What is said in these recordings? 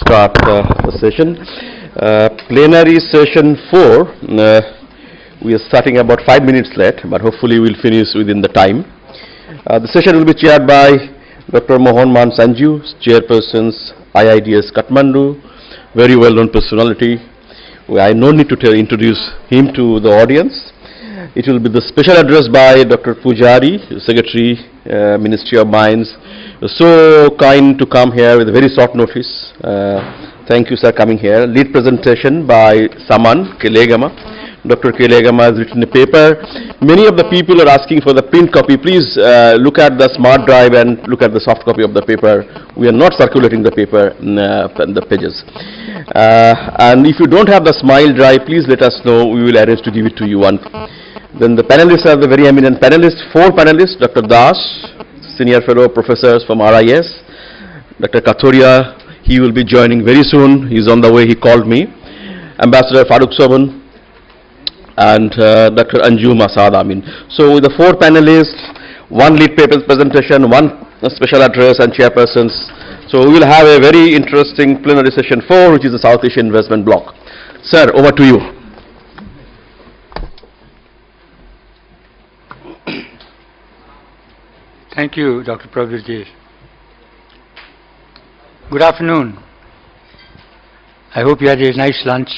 start the session. Plenary session 4, we are starting about 5 minutes late, but hopefully we'll finish within the time. The session will be chaired by Dr. Mohan Sainju, Chairpersons, IIDS Kathmandu, very well-known personality. I no need to introduce him to the audience. It will be the special address by Dr. Pujari, Secretary, Ministry of Mines. So kind to come here with a very short notice. Thank you, sir, coming here. Lead presentation by Saman, Kelegama. Dr. Kelegama has written a paper. Many of the people are asking for the print copy. Please look at the smart drive and look at the soft copy of the paper. We are not circulating the paper in the pages. And if you don't have the smile drive, please let us know. We will arrange to give it to you. Then the panelists are the very eminent panelists. 4 panelists: Dr. Das, Senior Fellow Professors from RIS. Dr. Kathuria, he will be joining very soon. He's on the way, he called me. Ambassador Saman, and Dr. Anju Masad Amin. So with the 4 panelists, 1 lead paper presentation, 1 special address and chairpersons. So we will have a very interesting plenary session 4, which is the South Asia Investment Bloc. Sir, over to you. Thank you, Dr. Prabhuji. Good afternoon. I hope you had a nice lunch.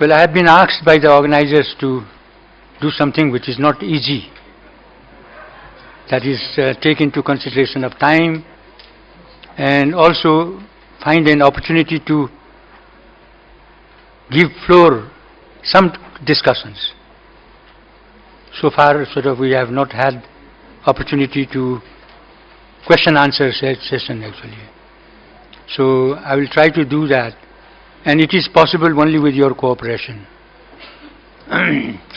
Well, I have been asked by the organizers to do something which is not easy. That is, take into consideration of time and also find an opportunity to give floor some discussions. So far, we have not had opportunity to question-answer session actually. So I will try to do that, and it is possible only with your cooperation.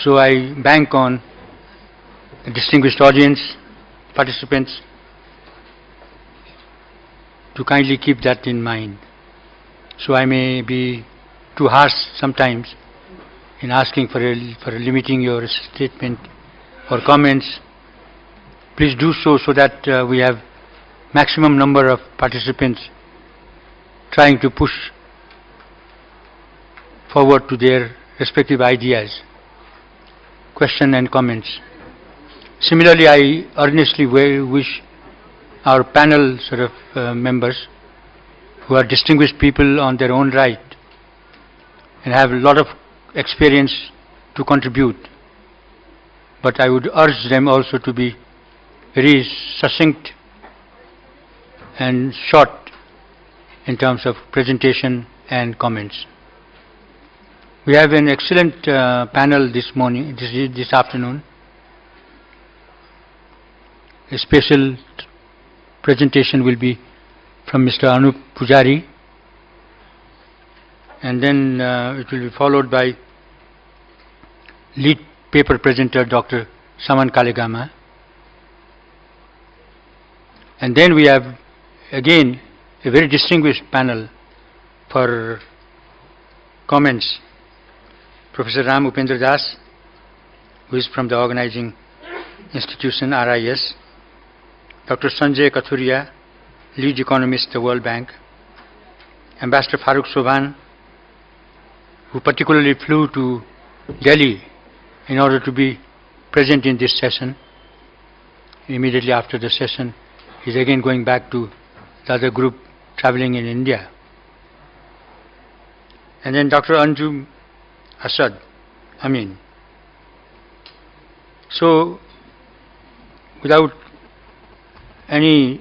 So I bank on the distinguished audience, participants, to kindly keep that in mind. So I may be too harsh sometimes in asking for limiting your statement or comments. Please do so that we have maximum number of participants trying to push forward to their respective ideas, question and comments. Similarly, I earnestly wish our panel members, who are distinguished people on their own right and have a lot of experience to contribute, but I would urge them also to be very succinct and short in terms of presentation and comments. We have an excellent panel this morning, this afternoon. A special presentation will be from Mr. Anup Pujari, and then it will be followed by lead paper presenter Dr. Saman Kelegama. And then we have again a very distinguished panel for comments. Professor Ram Upendra Das, who is from the organizing institution RIS, Dr. Sanjay Kathuria, lead economist, the World Bank, Ambassador Farooq Sobhan, who particularly flew to Delhi in order to be present in this session. Immediately after the session, he is again going back to the other group traveling in India. And then Dr. Anju Amin. So, without any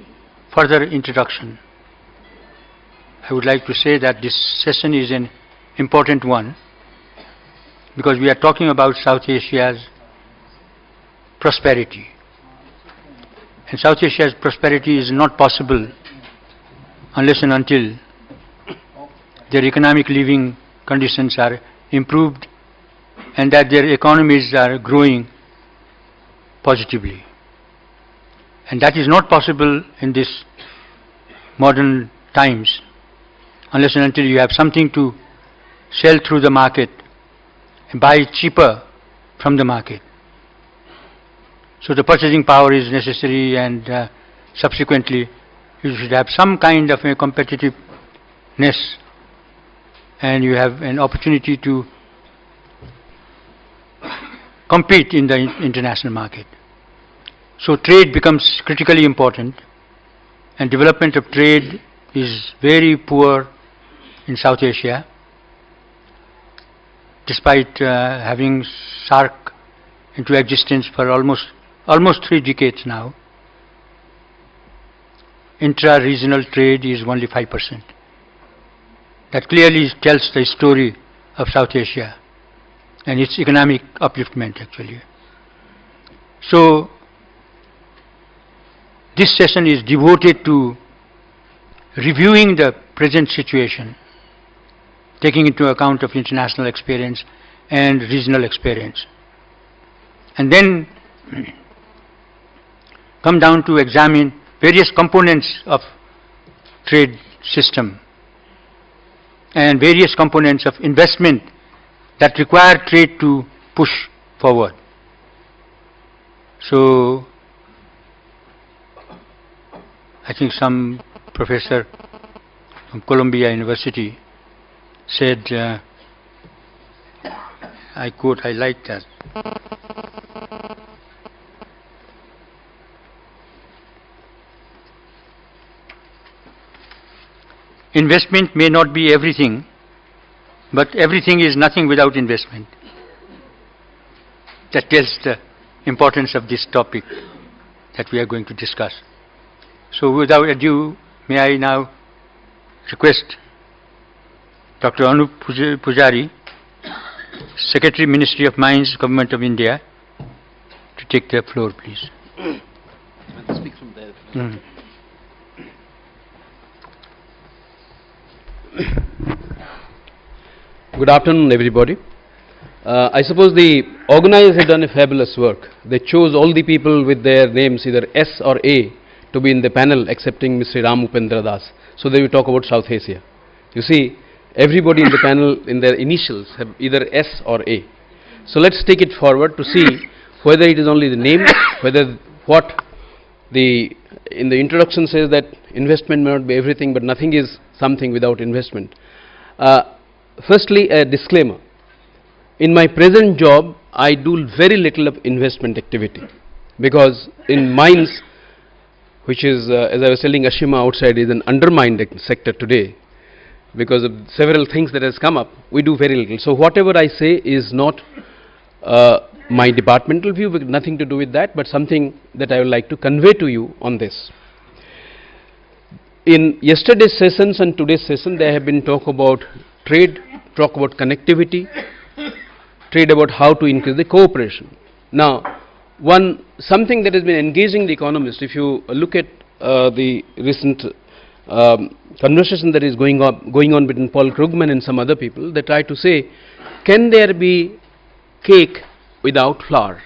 further introduction, I would like to say that this session is an important one, because we are talking about South Asia's prosperity. And South Asia's prosperity is not possible unless and until their economic living conditions are improved and that their economies are growing positively. And that is not possible in this modern times unless and until you have something to sell through the market and buy cheaper from the market. So the purchasing power is necessary, and subsequently you should have some kind of a competitiveness, and you have an opportunity to compete in the international market. So trade becomes critically important, and development of trade is very poor in South Asia, despite having SAARC into existence for almost 3 decades now. Intra-regional trade is only 5%. That clearly tells the story of South Asia and its economic upliftment actually. So this session is devoted to reviewing the present situation, taking into account of international experience and regional experience, and then come down to examine various components of trade system and various components of investment that require trade to push forward. So I think some professor from Columbia University said, I quote, I like that. Investment may not be everything, but everything is nothing without investment. That tells the importance of this topic that we are going to discuss. So without ado, may I now request Dr. Anup Pujari, Secretary, Ministry of Mines, Government of India, to take the floor, please. Speak from there. Good afternoon, everybody. I suppose the organizers have done a fabulous work. They chose all the people with their names either S or A to be in the panel, excepting Mr. Ram Upendra Das. So they will talk about South Asia. You see, everybody in the panel in their initials have either S or A. So let's take it forward to see whether it is only the name, whether what the in the introduction says that investment may not be everything, but nothing is something without investment. Firstly, a disclaimer. In my present job, I do very little of investment activity, because in mines, which is, as I was telling Ashima outside, is an undermined sector today, because of several things that has come up, we do very little. So whatever I say is not my departmental view, with nothing to do with that, but something that I would like to convey to you on this. In yesterday's sessions and today's session, there have been talk about trade, talk about connectivity, trade about how to increase the cooperation. Now, something that has been engaging the economists, if you look at the recent conversation that is going on between Paul Krugman and some other people, they try to say, can there be cake without flour?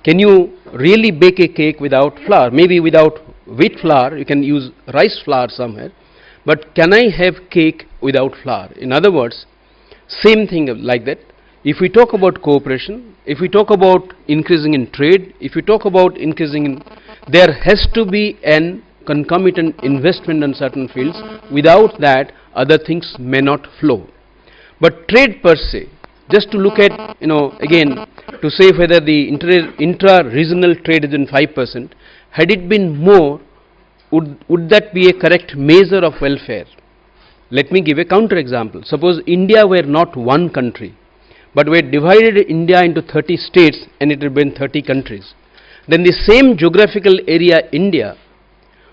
Can you really bake a cake without flour? Maybe without wheat flour, you can use rice flour somewhere, but can I have cake without flour? In other words, same thing like that. If we talk about cooperation, if we talk about increasing in trade, if we talk about increasing in, there has to be an concomitant investment in certain fields. Without that, other things may not flow. But trade per se, just to look at, again, to say whether the intra-regional trade is in 5%, had it been more, would that be a correct measure of welfare? Let me give a counter example. Suppose India were not one country, but we had divided India into 30 states and it had been 30 countries. Then the same geographical area, India,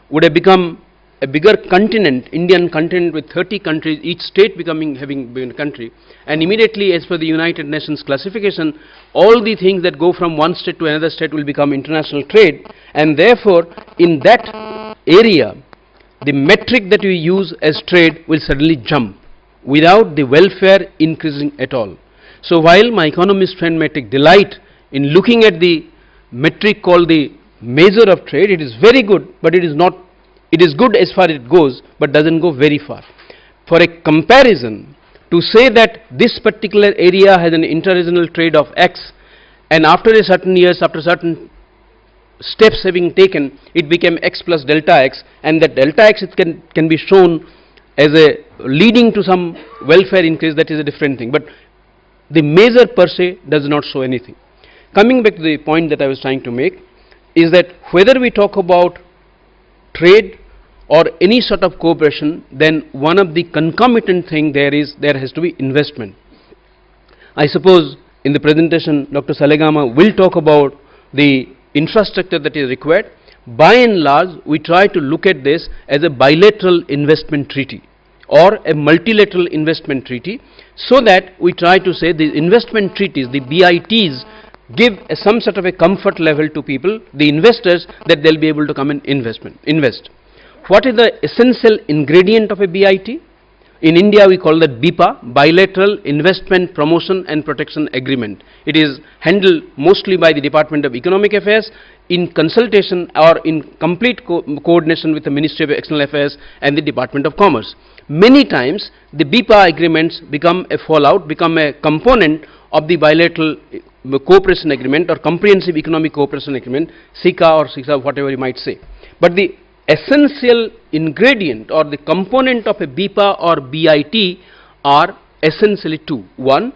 would have become a bigger continent, Indian continent with 30 countries, each state having been a country, and immediately, as per the United Nations classification, all the things that go from one state to another state will become international trade, and therefore in that area the metric that we use as trade will suddenly jump without the welfare increasing at all. So while my economist friend may take delight in looking at the metric called the measure of trade, it is very good, but it is not, it is good as far as it goes, but doesn't go very far. For a comparison, to say that this particular area has an inter-regional trade of X, and after a certain years, after certain steps having taken, it became x plus delta x, and that delta x it can be shown as a leading to some welfare increase. That is a different thing, but the measure per se does not show anything. Coming back to the point that I was trying to make is that whether we talk about trade or any sort of cooperation, then one of the concomitant thing there has to be investment. I suppose in the presentation Dr. Kelegama will talk about the infrastructure that is required. By and large, we try to look at this as a bilateral investment treaty or a multilateral investment treaty, so that we try to say the investment treaties, the BITs, give some sort of a comfort level to people, the investors, that they'll be able to come and invest. What is the essential ingredient of a BIT? In India we call that BIPA, Bilateral Investment Promotion and Protection Agreement. It is handled mostly by the Department of Economic Affairs in consultation or in complete coordination with the Ministry of External Affairs and the Department of Commerce. Many times the BIPA agreements become a fallout, become a component of the bilateral cooperation agreement or comprehensive economic cooperation agreement, SICA or SICA, whatever you might say. But the essential ingredient or the component of a BIPA or BIT are essentially two. One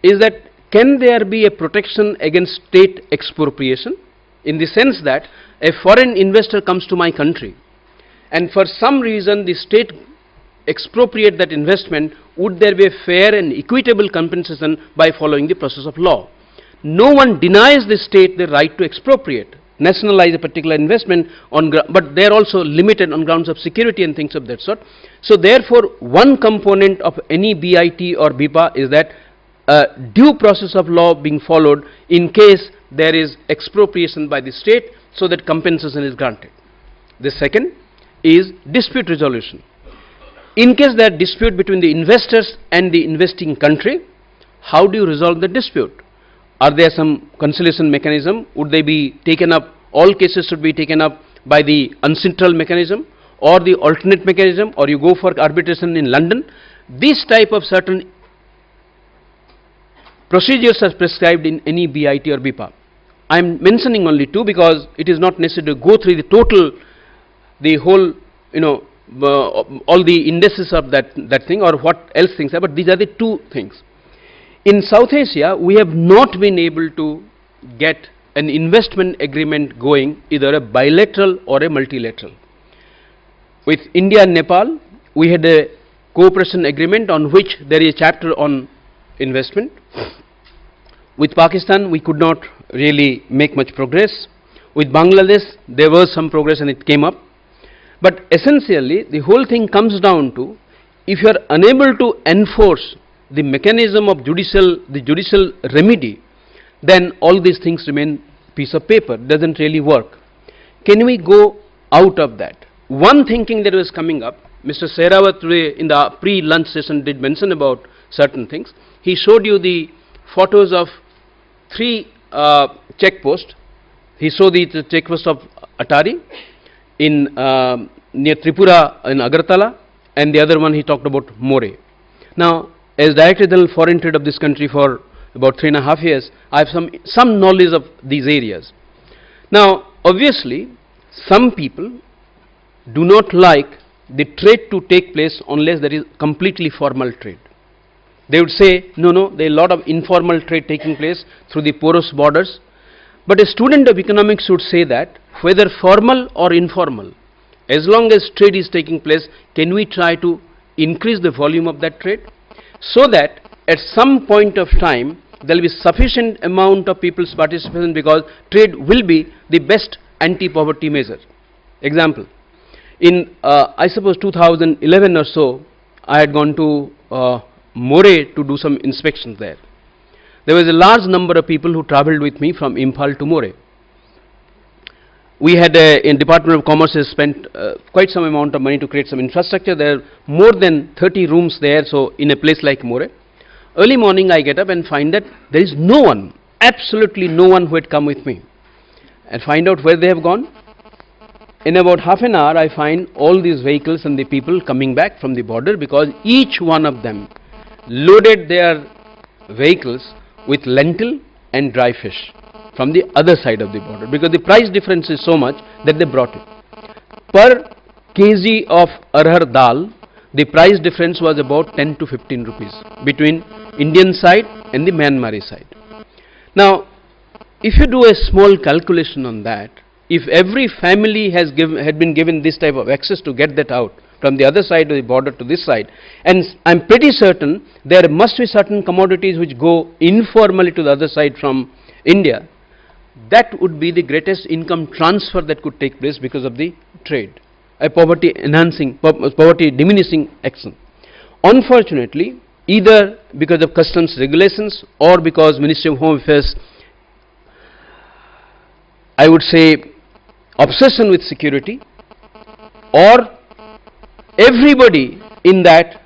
is that can there be a protection against state expropriation, in the sense that a foreign investor comes to my country and for some reason the state expropriate that investment, would there be a fair and equitable compensation by following the process of law? No one denies the state the right to expropriate, nationalize a particular investment but they are also limited on grounds of security and things of that sort. So therefore, one component of any BIT or BIPA is that due process of law being followed in case there is expropriation by the state, so that compensation is granted. The second is dispute resolution. In case there is dispute between the investors and the investing country, how do you resolve the dispute? Are there some conciliation mechanism? Would they be taken up, all cases should be taken up by the uncentral mechanism or the alternate mechanism, or you go for arbitration in London? This type of certain procedures are prescribed in any BIT or BIPA. I am mentioning only two because it is not necessary to go through the whole, all the indices of that thing or what else things are, but these are the two things. In South Asia, we have not been able to get an investment agreement going, either a bilateral or a multilateral. With India and Nepal, we had a cooperation agreement on which there is a chapter on investment. With Pakistan, we could not really make much progress. With Bangladesh, there was some progress and it came up. But essentially, the whole thing comes down to, if you are unable to enforce the mechanism of the judicial remedy, then all these things remain piece of paper, doesn't really work. Can we go out of that? One thinking that was coming up, Mr. Sehrawat today in the pre-lunch session did mention about certain things. He showed you the photos of 3 checkposts. He showed the checkpost of Atari in near Tripura in Agartala, and the other one he talked about More. Now, as Director General Foreign Trade of this country for about 3.5 years, I have some knowledge of these areas. Now, obviously, some people do not like the trade to take place unless there is completely formal trade. They would say, no, there is a lot of informal trade taking place through the porous borders. But a student of economics should say that whether formal or informal, as long as trade is taking place, can we try to increase the volume of that trade, so that at some point of time there will be sufficient amount of people's participation, because trade will be the best anti-poverty measure. Example, in I suppose 2011 or so, I had gone to More to do some inspections there. There was a large number of people who travelled with me from Imphal to More. We had in Department of Commerce has spent quite some amount of money to create some infrastructure. There are more than 30 rooms there, so in a place like More. Early morning I get up and find that there is no one, absolutely no one who had come with me, and find out where they have gone. In about half an hour I find all these vehicles and the people coming back from the border, because each one of them loaded their vehicles with lentil and dry fish. from the other side of the border, because the price difference is so much that they brought it. Per kg of arhar dal, the price difference was about 10 to 15 rupees between Indian side and the Myanmar side. Now, if you do a small calculation on that, if every family had been given this type of access to get that out from the other side of the border to this side, and I'm pretty certain there must be certain commodities which go informally to the other side from India, that would be the greatest income transfer that could take place because of the trade, a poverty diminishing action. Unfortunately, either because of customs regulations or because Ministry of Home Affairs, I would say, obsession with security, or everybody in that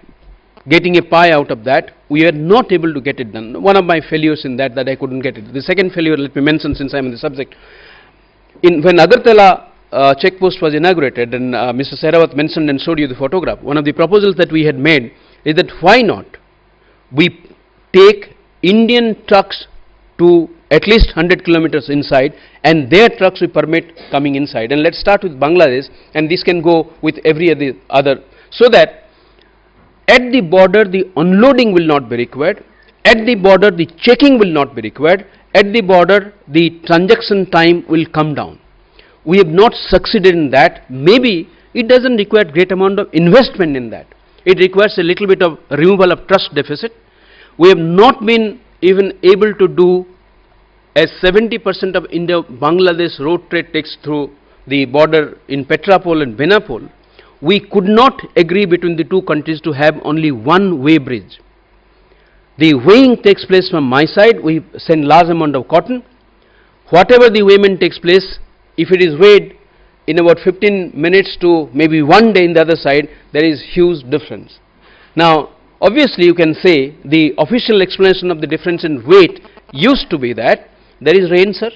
getting a pie out of that, we are not able to get it done. One of my failures in that I couldn't get it. The second failure, let me mention since I am in the subject. When Agartala check post was inaugurated, and Mr. Sehrawat mentioned and showed you the photograph, one of the proposals that we had made is that why not we take Indian trucks to at least 100 kilometers inside, and their trucks we permit coming inside. And let's start with Bangladesh, and this can go with every other, so that at the border the unloading will not be required, at the border the checking will not be required, at the border the transaction time will come down. We have not succeeded in that. Maybe it doesn't require great amount of investment in that. It requires a little bit of removal of trust deficit. We have not been even able to do, as 70% of India-Bangladesh road trade takes through the border in Petrapol and Benapol, we could not agree between the two countries to have only one way bridge. The weighing takes place from my side, we send large amount of cotton. Whatever the weighment takes place, if it is weighed in about 15 minutes to maybe 1 day in the other side, there is huge difference. Now, obviously you can say the official explanation of the difference in weight used to be that there is rain, sir.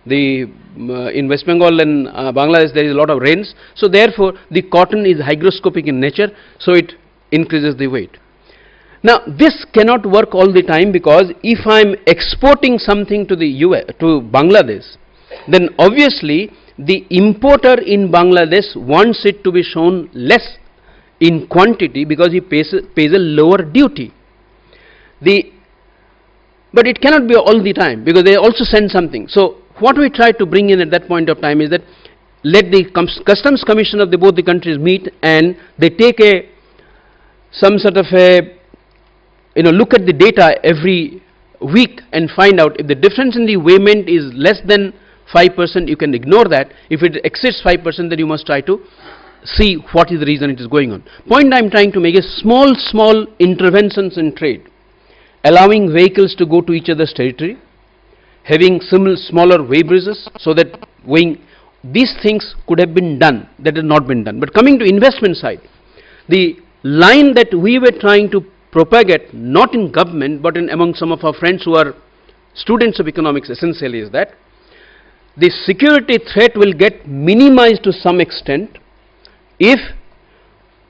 In West Bengal and Bangladesh there is a lot of rains, so therefore the cotton is hygroscopic in nature, so it increases the weight. Now this cannot work all the time, because if I am exporting something to to Bangladesh, then obviously the importer in Bangladesh wants it to be shown less in quantity because he pays a lower duty. But it cannot be all the time, because they also send something. So what we try to bring in at that point of time is that let the Customs Commission of both the countries meet, and they take some sort of a look at the data every week and find out if the difference in the weighment is less than 5%, you can ignore that. If it exceeds 5%, then you must try to see what is the reason it is going on. Point I am trying to make is small interventions in trade, allowing vehicles to go to each other's territory, having smaller weigh bridges, so that weighing, these things could have been done, that has not been done. But coming to investment side, the line that we were trying to propagate, not in government but in among some of our friends who are students of economics essentially, is that the security threat will get minimized to some extent if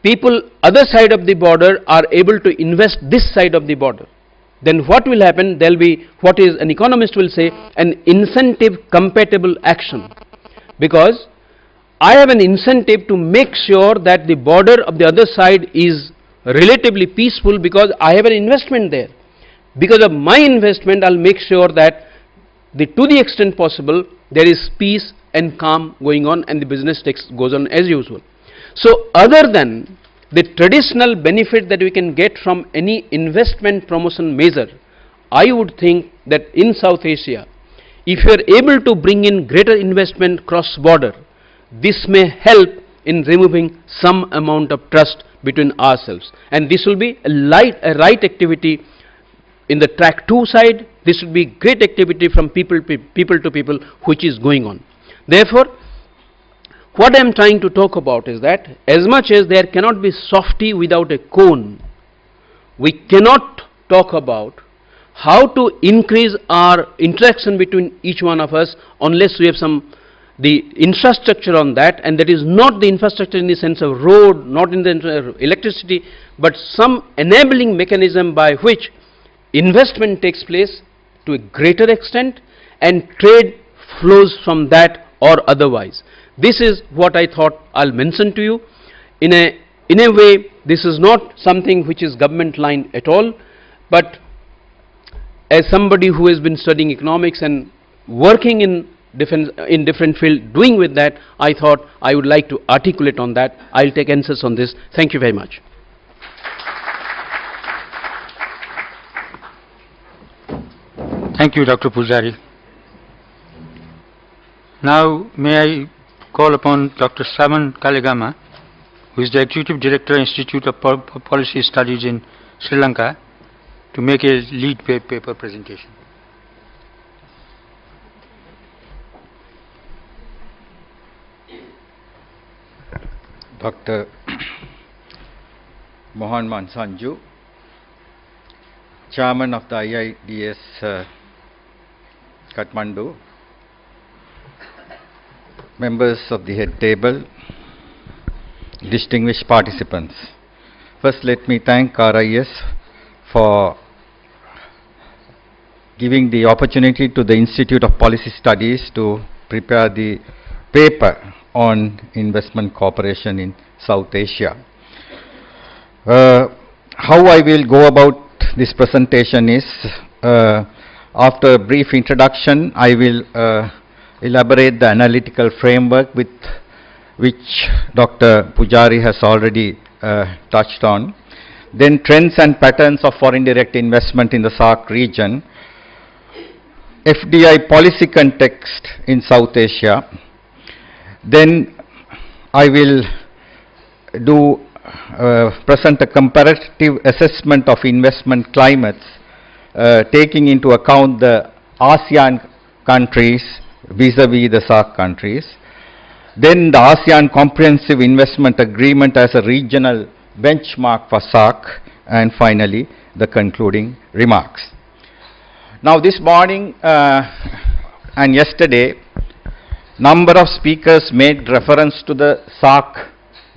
people other side of the border are able to invest this side of the border. Then what will happen? There will be what is an economist will say an incentive compatible action, because I have an incentive to make sure that the border of the other side is relatively peaceful because I have an investment there. Because of my investment, I'll make sure that to the extent possible there is peace and calm going on, and the business goes on as usual. So other than the traditional benefit that we can get from any investment promotion measure, I would think that in South Asia, if you are able to bring in greater investment cross border, this may help in removing some amount of trust between ourselves, and this will be a right activity in the track 2 side. This will be great activity from people to people which is going on. Therefore, what I am trying to talk about is that as much as there cannot be softy without a cone, we cannot talk about how to increase our interaction between each one of us unless we have the infrastructure on that, and that is not the infrastructure in the sense of road, not in the electricity, but some enabling mechanism by which investment takes place to a greater extent, and trade flows from that or otherwise. This is what I thought I'll mention to you. In a way, this is not something which is government line at all, but as somebody who has been studying economics and working in different field, doing with that, I thought I would like to articulate on that. I'll take answers on this. Thank you very much. Thank you, Dr. Pujari. Now, may I call upon Dr. Saman Kelegama, who is the Executive Director, Institute of Policy Studies in Sri Lanka, to make a lead paper presentation. Dr. Mohan Sainju, Chairman of the IIDS Kathmandu, members of the head table, distinguished participants. First, let me thank RIS for giving the opportunity to the Institute of Policy Studies to prepare the paper on investment cooperation in South Asia. How I will go about this presentation is, after a brief introduction, I will elaborate the analytical framework with which Dr. Pujari has already touched on. Then trends and patterns of foreign direct investment in the SAARC region, FDI policy context in South Asia. Then I will present a comparative assessment of investment climates, taking into account the ASEAN countries vis-a-vis the SAARC countries. Then the ASEAN Comprehensive Investment Agreement as a regional benchmark for SAARC, and finally the concluding remarks. Now, this morning and yesterday, number of speakers made reference to the SAARC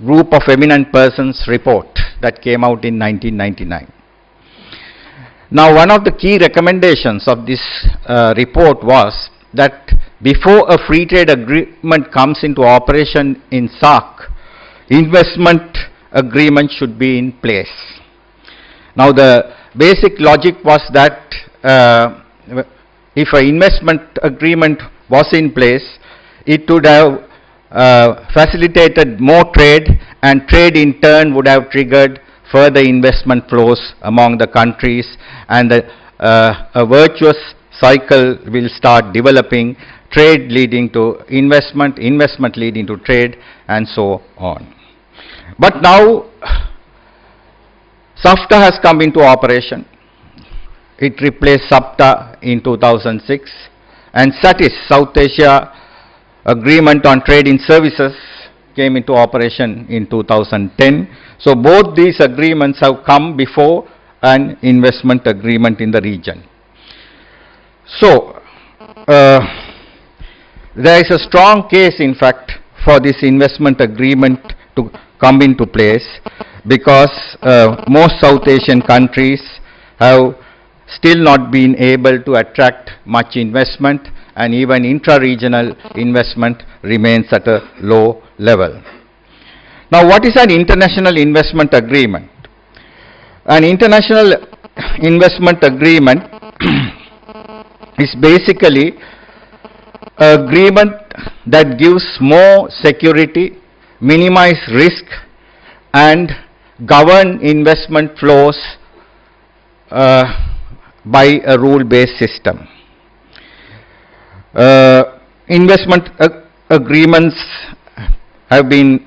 Group of Eminent Persons report that came out in 1999. Now, one of the key recommendations of this report was that before a free trade agreement comes into operation in SAARC, investment agreement should be in place. Now, the basic logic was that if an investment agreement was in place, it would have facilitated more trade, and trade in turn would have triggered further investment flows among the countries, and a virtuous cycle will start developing, trade leading to investment, investment leading to trade, and so on. But now SAFTA has come into operation. It replaced SAPTA in 2006, and SATIS, South Asia Agreement on Trade in Services, came into operation in 2010. So both these agreements have come before an investment agreement in the region. So there is a strong case, in fact, for this investment agreement to come into place, because most South Asian countries have still not been able to attract much investment, and even intra-regional investment remains at a low level. Now, what is an international investment agreement? An international investment agreement is basically an agreement that gives more security, minimize risk, and govern investment flows by a rule-based system. Investment agreements have been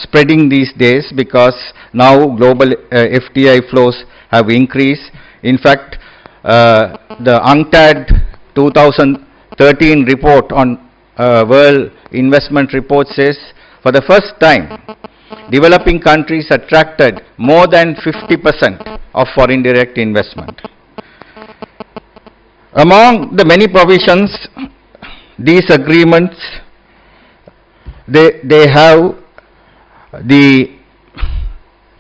spreading these days, because now global FDI flows have increased. In fact, the UNCTAD 2013 report on World Investment Report says, for the first time, developing countries attracted more than 50% of foreign direct investment. Among the many provisions, these agreements, they have the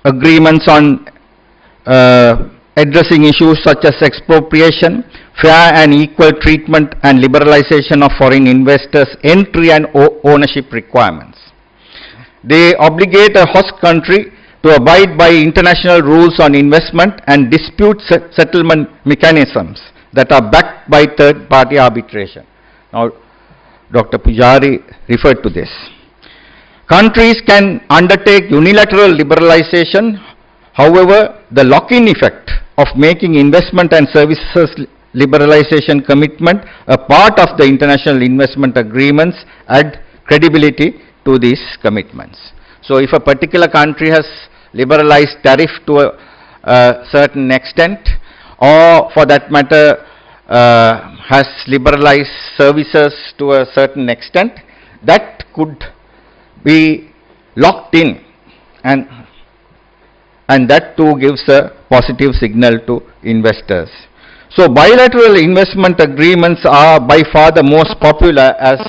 agreements on addressing issues such as expropriation, fair and equal treatment and liberalization of foreign investors' entry and ownership requirements. They obligate a host country to abide by international rules on investment and dispute settlement mechanisms that are backed by third-party arbitration. Now, Dr. Pujari referred to this. Countries can undertake unilateral liberalization. However, the lock-in effect of making investment and services liberalization commitment a part of the international investment agreements add credibility to these commitments. So if a particular country has liberalized tariff to a certain extent, or for that matter has liberalized services to a certain extent, that could be locked in, and that too gives a positive signal to investors. So bilateral investment agreements are by far the most popular, as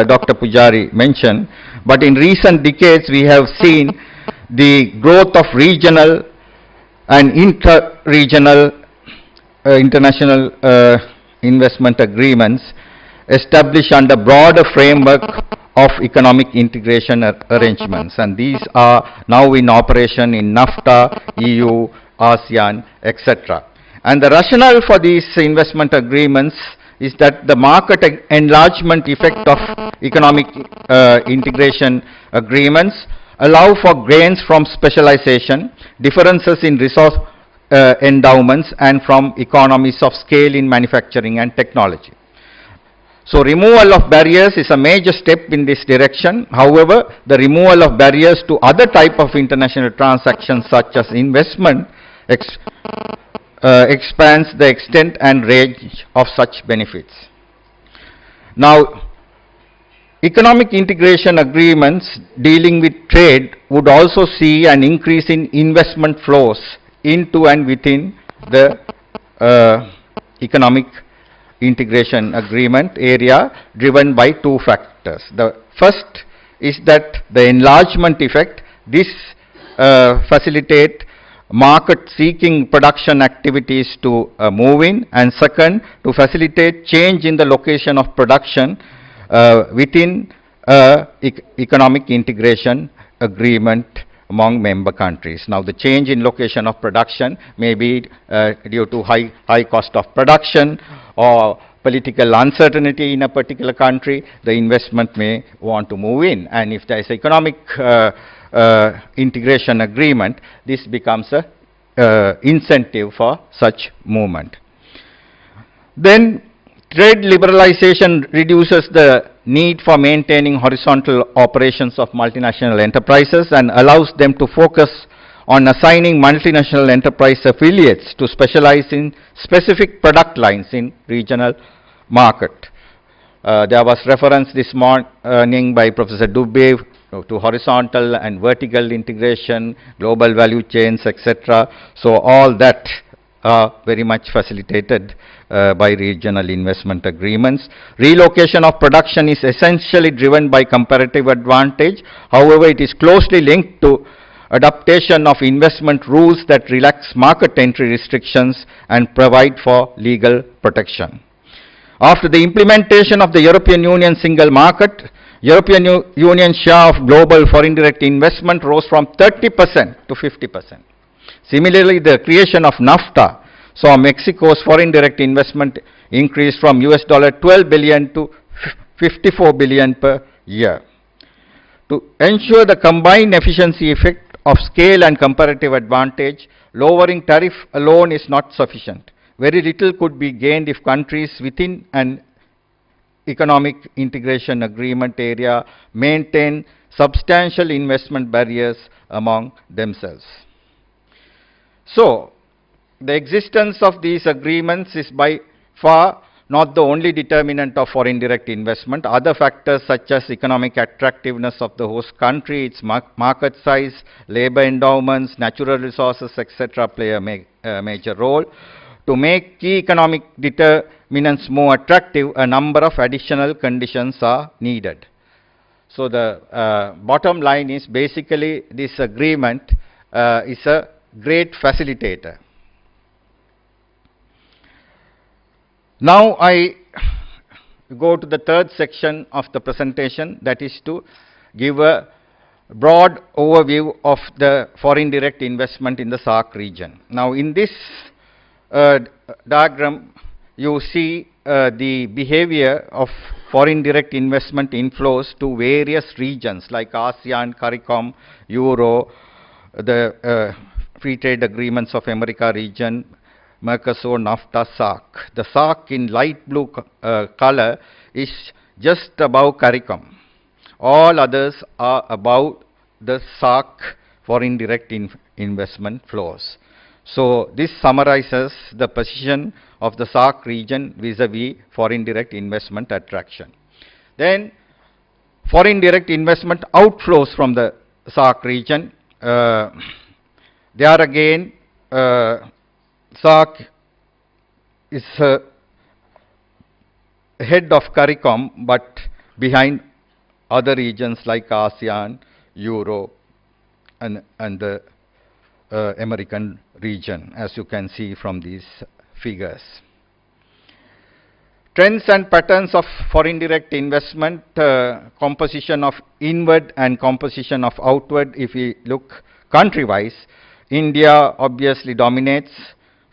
Dr. Pujari mentioned, but in recent decades we have seen the growth of regional and inter-regional international investment agreements established under broader framework of economic integration arrangements, and these are now in operation in NAFTA, EU, ASEAN, etc. And the rationale for these investment agreements is that the market enlargement effect of economic integration agreements allow for gains from specialization, differences in resource endowments, and from economies of scale in manufacturing and technology. So removal of barriers is a major step in this direction. However, the removal of barriers to other type of international transactions such as investment expands the extent and range of such benefits. Now, economic integration agreements dealing with trade would also see an increase in investment flows into and within the economic integration agreement area, driven by two factors. The first is that the enlargement effect. This facilitate market seeking production activities to move in, and second, to facilitate change in the location of production within economic integration agreement among member countries. Now, the change in location of production may be due to high cost of production or political uncertainty in a particular country. The investment may want to move in, and if there is economic integration agreement, this becomes a incentive for such movement. Then trade liberalization reduces the need for maintaining horizontal operations of multinational enterprises and allows them to focus on assigning multinational enterprise affiliates to specialize in specific product lines in regional market. There was reference this morning by Professor Dubey to horizontal and vertical integration, global value chains, etc. So all that are very much facilitated by regional investment agreements. Relocation of production is essentially driven by comparative advantage. However, it is closely linked to adaptation of investment rules that relax market entry restrictions and provide for legal protection. After the implementation of the European Union single market, European Union share of global foreign direct investment rose from 30% to 50%. Similarly, the creation of NAFTA saw Mexico's foreign direct investment increase from $12 billion to $54 billion per year. To ensure the combined efficiency effect of scale and comparative advantage, lowering tariff alone is not sufficient. Very little could be gained if countries within an economic integration agreement area maintain substantial investment barriers among themselves. So, the existence of these agreements is by far not the only determinant of foreign direct investment. Other factors such as economic attractiveness of the host country, its market size, labor endowments, natural resources, etc. play a major role. To make key economic determinants more attractive, a number of additional conditions are needed. So the bottom line is basically this agreement is a great facilitator. Now I go to the third section of the presentation, that is to give a broad overview of the foreign direct investment in the SAARC region. Now in this diagram you see the behavior of foreign direct investment inflows to various regions like ASEAN, CARICOM, Euro, the Free Trade Agreements of America region, Mercosur, NAFTA, SAARC. The SAARC in light blue color is just above CARICOM. All others are above the SAARC foreign direct investment flows. So this summarizes the position of the SAARC region vis-a-vis foreign direct investment attraction. Then foreign direct investment outflows from the SAARC region. There again SAARC is ahead of CARICOM, but behind other regions like ASEAN, Euro, and the American region, as you can see from these figures. Trends and patterns of foreign direct investment, composition of inward and composition of outward. If we look country-wise, India obviously dominates,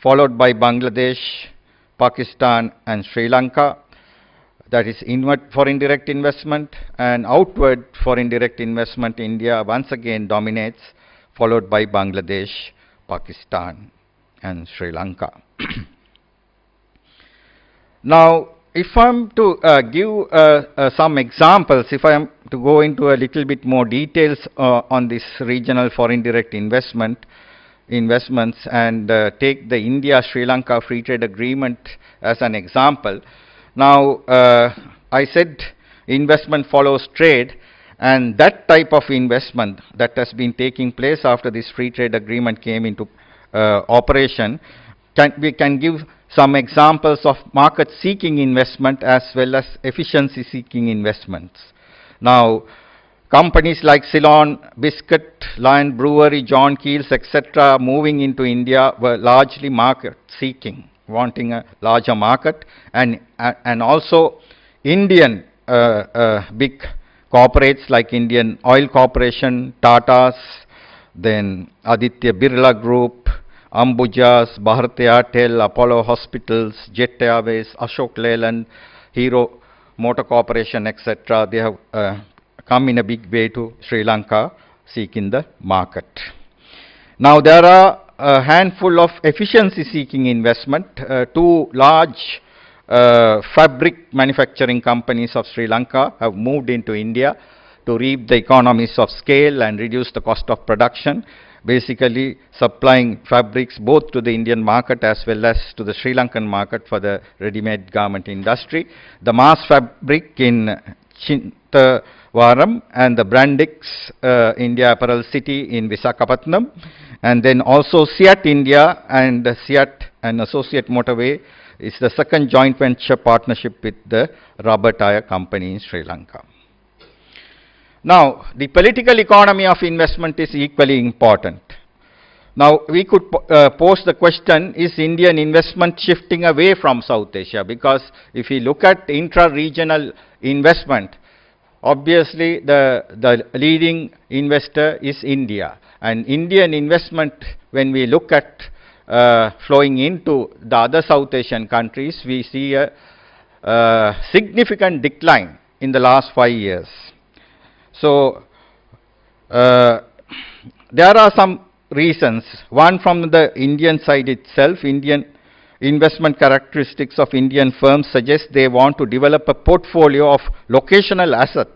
followed by Bangladesh, Pakistan, and Sri Lanka. That is inward foreign direct investment, and outward foreign direct investment, India once again dominates, followed by Bangladesh, Pakistan, and Sri Lanka. Now, if I am to give some examples, if I am to go into a little bit more details on this regional foreign direct investments and take the India-Sri Lanka Free Trade Agreement as an example. Now, I said investment follows trade, and that type of investment that has been taking place after this free trade agreement came into operation, we can give some examples of market-seeking investment as well as efficiency-seeking investments. Now, companies like Ceylon Biscuit, Lion Brewery, John Keel's, etc., moving into India were largely market-seeking, wanting a larger market, and also Indian big corporates like Indian Oil Corporation, Tata's, then Aditya Birla Group, Ambuja's, Bharat Airtel, Apollo Hospitals, Jet Airways, Ashok Leyland, Hero Motor Corporation, etc. They have come in a big way to Sri Lanka seeking the market. Now there are a handful of efficiency-seeking investment. Two large fabric manufacturing companies of Sri Lanka have moved into India to reap the economies of scale and reduce the cost of production, basically supplying fabrics both to the Indian market as well as to the Sri Lankan market for the ready-made garment industry. The Mass Fabric in Chintavaram and the Brandix India Apparel City in Visakhapatnam, and then also SEAT India and SEAT and Associate Motorway is the second joint venture partnership with the rubber tire company in Sri Lanka. Now, the political economy of investment is equally important. Now, we could pose the question, is Indian investment shifting away from South Asia? Because if we look at intra-regional investment, obviously the leading investor is India. And Indian investment, when we look at flowing into the other South Asian countries, we see a significant decline in the last 5 years. So, there are some reasons. One, from the Indian side itself, Indian investment characteristics of Indian firms suggest they want to develop a portfolio of locational assets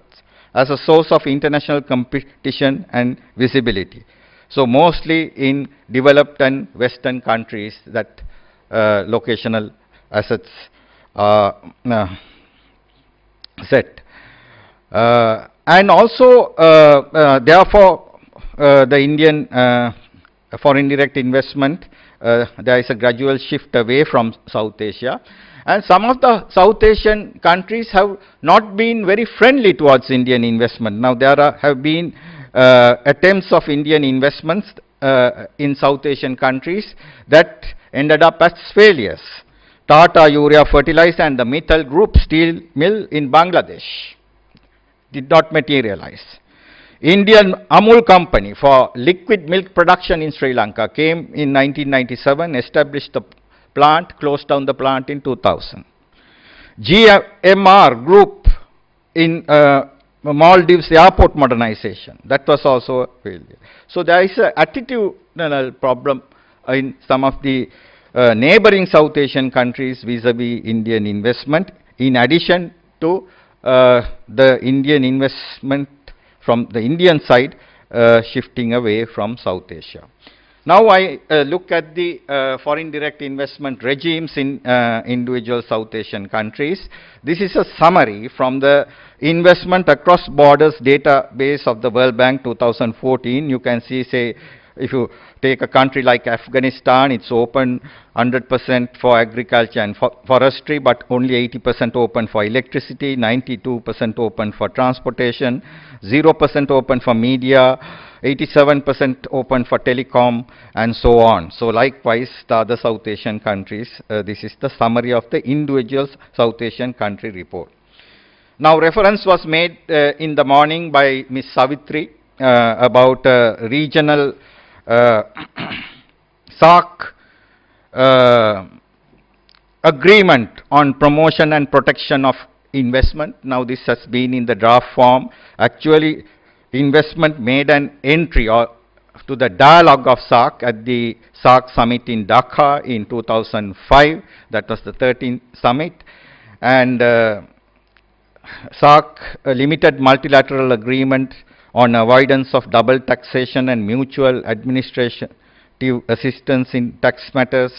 as a source of international competition and visibility. So, mostly in developed and Western countries that locational assets are set. And also, therefore, the Indian foreign direct investment, there is a gradual shift away from South Asia. And some of the South Asian countries have not been very friendly towards Indian investment. Now, there have been attempts of Indian investments in South Asian countries that ended up as failures. Tata Urea Fertilizer and the Mittal Group Steel Mill in Bangladesh. Did not materialize. Indian Amul Company for liquid milk production in Sri Lanka came in 1997, established the plant, closed down the plant in 2000. GMR Group in Maldives airport modernization, that was also a failure. So there is an attitudinal problem in some of the neighboring South Asian countries vis-a-vis Indian investment, in addition to the Indian investment from the Indian side shifting away from South Asia. Now I look at the foreign direct investment regimes in individual South Asian countries. This is a summary from the investment across borders database of the World Bank 2014. You can see, say, if you take a country like Afghanistan, it's open 100% for agriculture and forestry, but only 80% open for electricity, 92% open for transportation, 0% open for media, 87% open for telecom, and so on. So likewise, the other South Asian countries, this is the summary of the individual South Asian country report. Now, reference was made in the morning by Ms. Savitri about regional SAARC agreement on promotion and protection of investment. Now this has been in the draft form. Actually, investment made an entry to the dialogue of SAARC at the SAARC summit in Dhaka in 2005. That was the 13th summit. And SAARC limited multilateral agreement on avoidance of double taxation and mutual administrative assistance in tax matters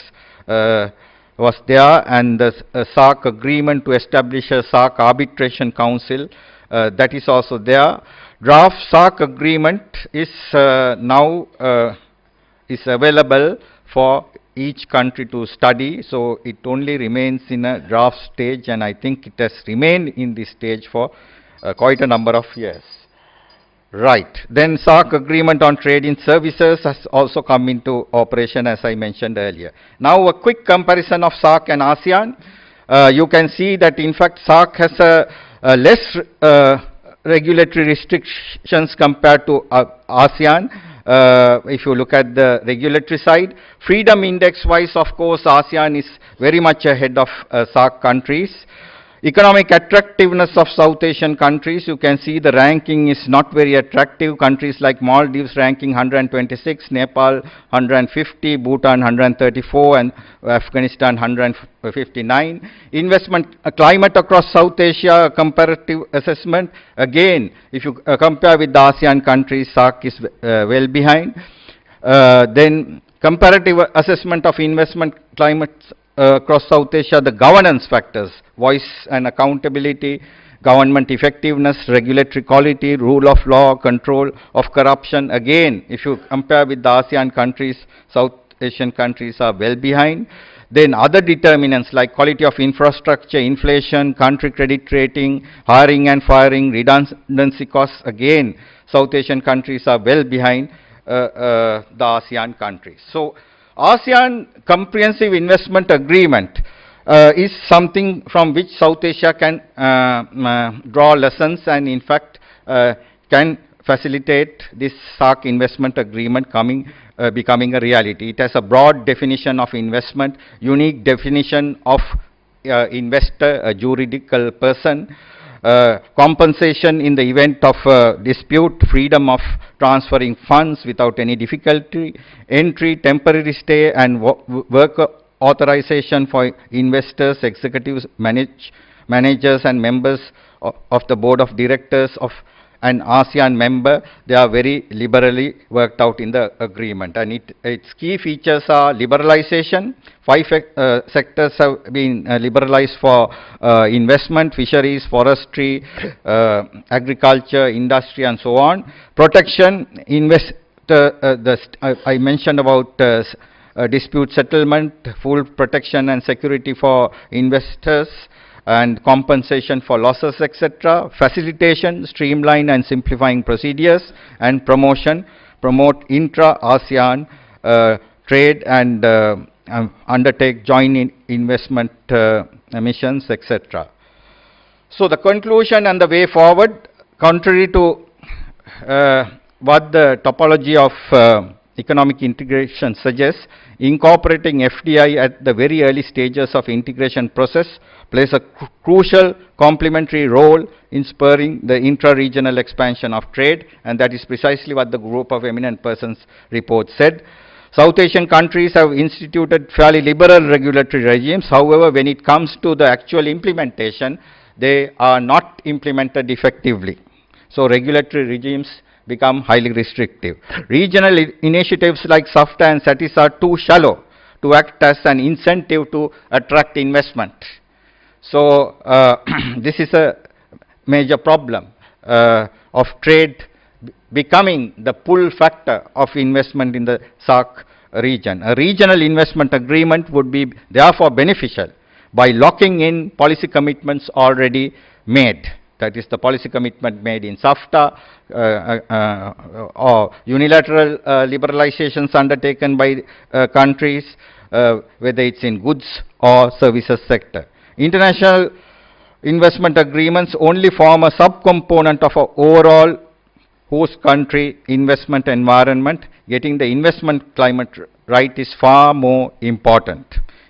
was there, and the SAARC agreement to establish a SAARC arbitration council, that is also there. Draft SAARC agreement is now is available for each country to study, so it only remains in a draft stage, and I think it has remained in this stage for quite a number of years. Right. Then SAARC agreement on trade in services has also come into operation, as I mentioned earlier. Now a quick comparison of SAARC and ASEAN. You can see that in fact SAARC has a less regulatory restrictions compared to ASEAN. If you look at the regulatory side, freedom index wise, of course, ASEAN is very much ahead of SAARC countries. Economic attractiveness of South Asian countries, you can see the ranking is not very attractive. Countries like Maldives ranking 126, Nepal 150, Bhutan 134, and Afghanistan 159. Investment climate across South Asia, comparative assessment. Again, if you compare with the ASEAN countries, SAARC is well behind. Then comparative assessment of investment climate across South Asia, the governance factors, voice and accountability, government effectiveness, regulatory quality, rule of law, control of corruption. Again, if you compare with the ASEAN countries, South Asian countries are well behind. Then other determinants like quality of infrastructure, inflation, country credit rating, hiring and firing, redundancy costs, again, South Asian countries are well behind the ASEAN countries. So, ASEAN Comprehensive Investment Agreement is something from which South Asia can draw lessons, and in fact can facilitate this SAARC investment agreement becoming a reality. It has a broad definition of investment, unique definition of investor, a juridical person, compensation in the event of dispute, freedom of transferring funds without any difficulty, entry, temporary stay, and work authorization for investors, executives, managers, and members of the board of directors of an ASEAN member. They are very liberally worked out in the agreement, and its key features are liberalization. 5 sectors have been liberalized for investment: fisheries, forestry, agriculture, industry, and so on. Protection, I mentioned about dispute settlement, full protection and security for investors, and compensation for losses, etc. Facilitation, streamline and simplifying procedures, and promote intra-ASEAN trade and undertake joint investment missions, etc. So the conclusion and the way forward, contrary to what the topology of economic integration suggests, incorporating FDI at the very early stages of integration process plays a crucial complementary role in spurring the intra-regional expansion of trade, and that is precisely what the group of eminent persons report said. South Asian countries have instituted fairly liberal regulatory regimes. However, when it comes to the actual implementation, they are not implemented effectively. So regulatory regimes become highly restrictive. Regional initiatives like SAFTA and SATIS are too shallow to act as an incentive to attract investment. So this is a major problem of trade becoming the pull factor of investment in the SAARC region. A regional investment agreement would be therefore beneficial by locking in policy commitments already made. That is the policy commitment made in SAFTA or unilateral liberalizations undertaken by countries, whether it's in goods or services sector. International investment agreements only form a subcomponent of an overall host country investment environment. Getting the investment climate right is far more important.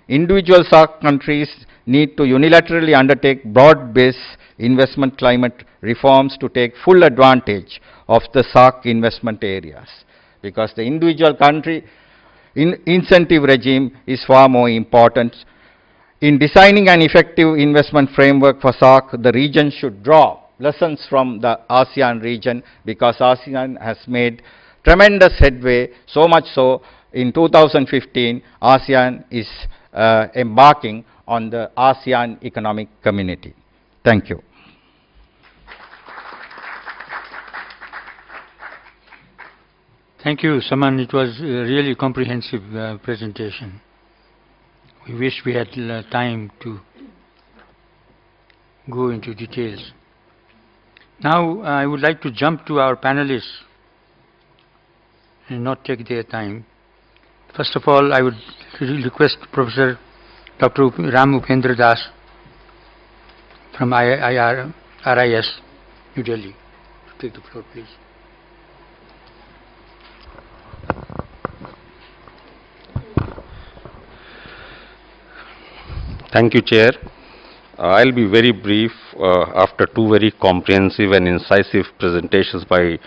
Individual SAARC countries need to unilaterally undertake broad-based investment climate reforms to take full advantage of the SAARC investment areas, because the individual country incentive regime is far more important. In designing an effective investment framework for SAARC, the region should draw lessons from the ASEAN region, because ASEAN has made tremendous headway, so much so in 2015 ASEAN is embarking on the ASEAN Economic Community. Thank you. Thank you, Saman. It was a really comprehensive presentation. We wish we had time to go into details. Now, I would like to jump to our panelists and not take their time. First of all, I would request Professor Dr. Ram Upendra Das from RIS, New Delhi, to take the floor, please. Thank you, Chair. I'll be very brief after two very comprehensive and incisive presentations by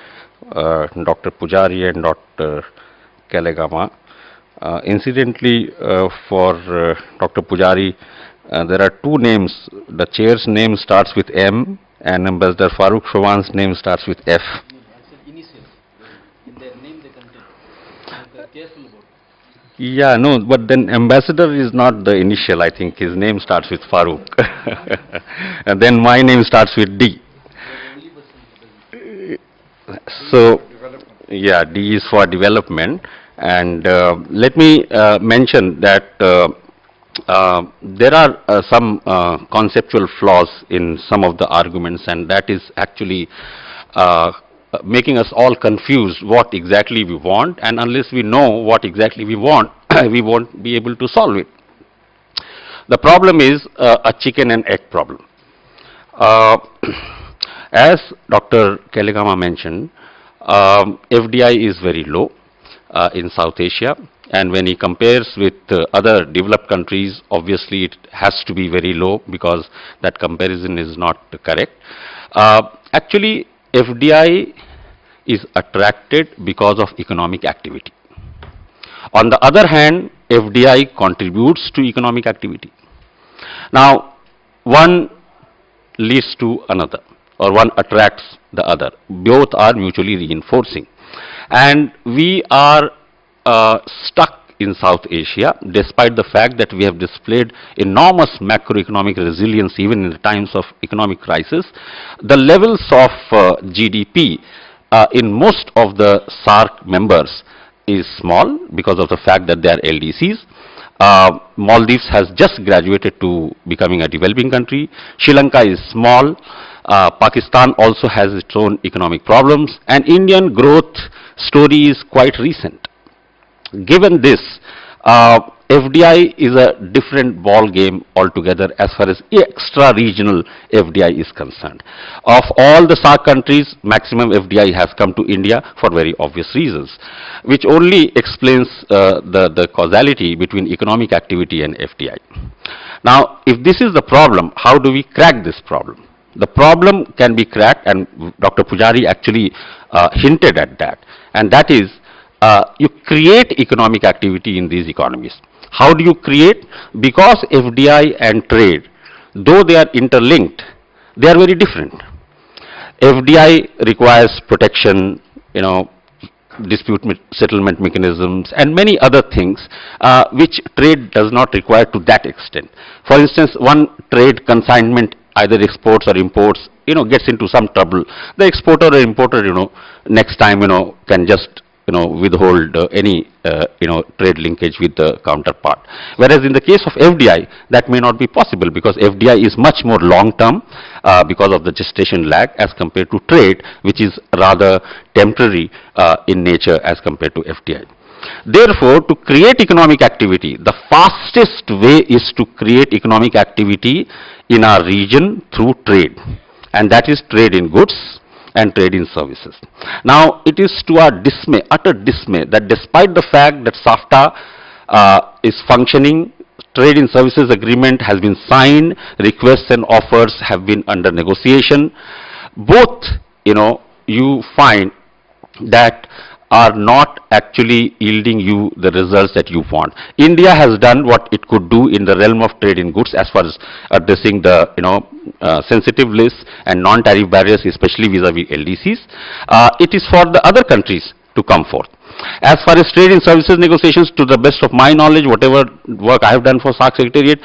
Dr. Pujari and Dr. Kelegama. Incidentally, for Dr. Pujari, there are two names. The Chair's name starts with M and Ambassador Farooq Chawan's name starts with F. No, I said initials. In their name they contain. Careful about it. Yeah, no, but then Ambassador is not the initial. I think his name starts with Farooq. And then my name starts with D. So, yeah, D is for development. And let me mention that there are some conceptual flaws in some of the arguments, and that is actually making us all confused what exactly we want, and unless we know what exactly we want, we won't be able to solve it. The problem is a chicken and egg problem. As Dr. Kelegama mentioned, FDI is very low in South Asia, and when he compares with other developed countries, obviously it has to be very low, because that comparison is not correct. Actually, FDI is attracted because of economic activity. On the other hand, FDI contributes to economic activity. Now, one leads to another, or one attracts the other. Both are mutually reinforcing. And we are stuck in South Asia, despite the fact that we have displayed enormous macroeconomic resilience even in the times of economic crisis. The levels of GDP in most of the SAARC members is small because of the fact that they are LDCs. Maldives has just graduated to becoming a developing country. Sri Lanka is small. Pakistan also has its own economic problems, and Indian growth story is quite recent. Given this, FDI is a different ball game altogether as far as extra-regional FDI is concerned. Of all the SAARC countries, maximum FDI has come to India for very obvious reasons, which only explains the causality between economic activity and FDI. Now, if this is the problem, how do we crack this problem? The problem can be cracked, and Dr. Pujari actually hinted at that, and that is you create economic activity in these economies. How do you create? Because FDI and trade, though they are interlinked, they are very different. FDI requires protection, dispute settlement mechanisms and many other things which trade does not require to that extent. For instance, one trade consignment, either exports or imports, gets into some trouble. The exporter or importer, next time, can just withhold any, trade linkage with the counterpart. Whereas in the case of FDI, that may not be possible because FDI is much more long-term because of the gestation lag as compared to trade, which is rather temporary in nature as compared to FDI. Therefore, to create economic activity, the fastest way is to create economic activity in our region through trade, and that is trade in goods and trade in services. Now, it is to our dismay, utter dismay, that despite the fact that SAFTA is functioning, trade in services agreement has been signed, requests and offers have been under negotiation, both, you find that are not actually yielding you the results that you want. India has done what it could do in the realm of trade in goods as far as addressing the sensitive lists and non-tariff barriers, especially vis-a-vis LDCs. It is for the other countries to come forth. As far as trade in services negotiations, to the best of my knowledge, whatever work I have done for SAARC Secretariat,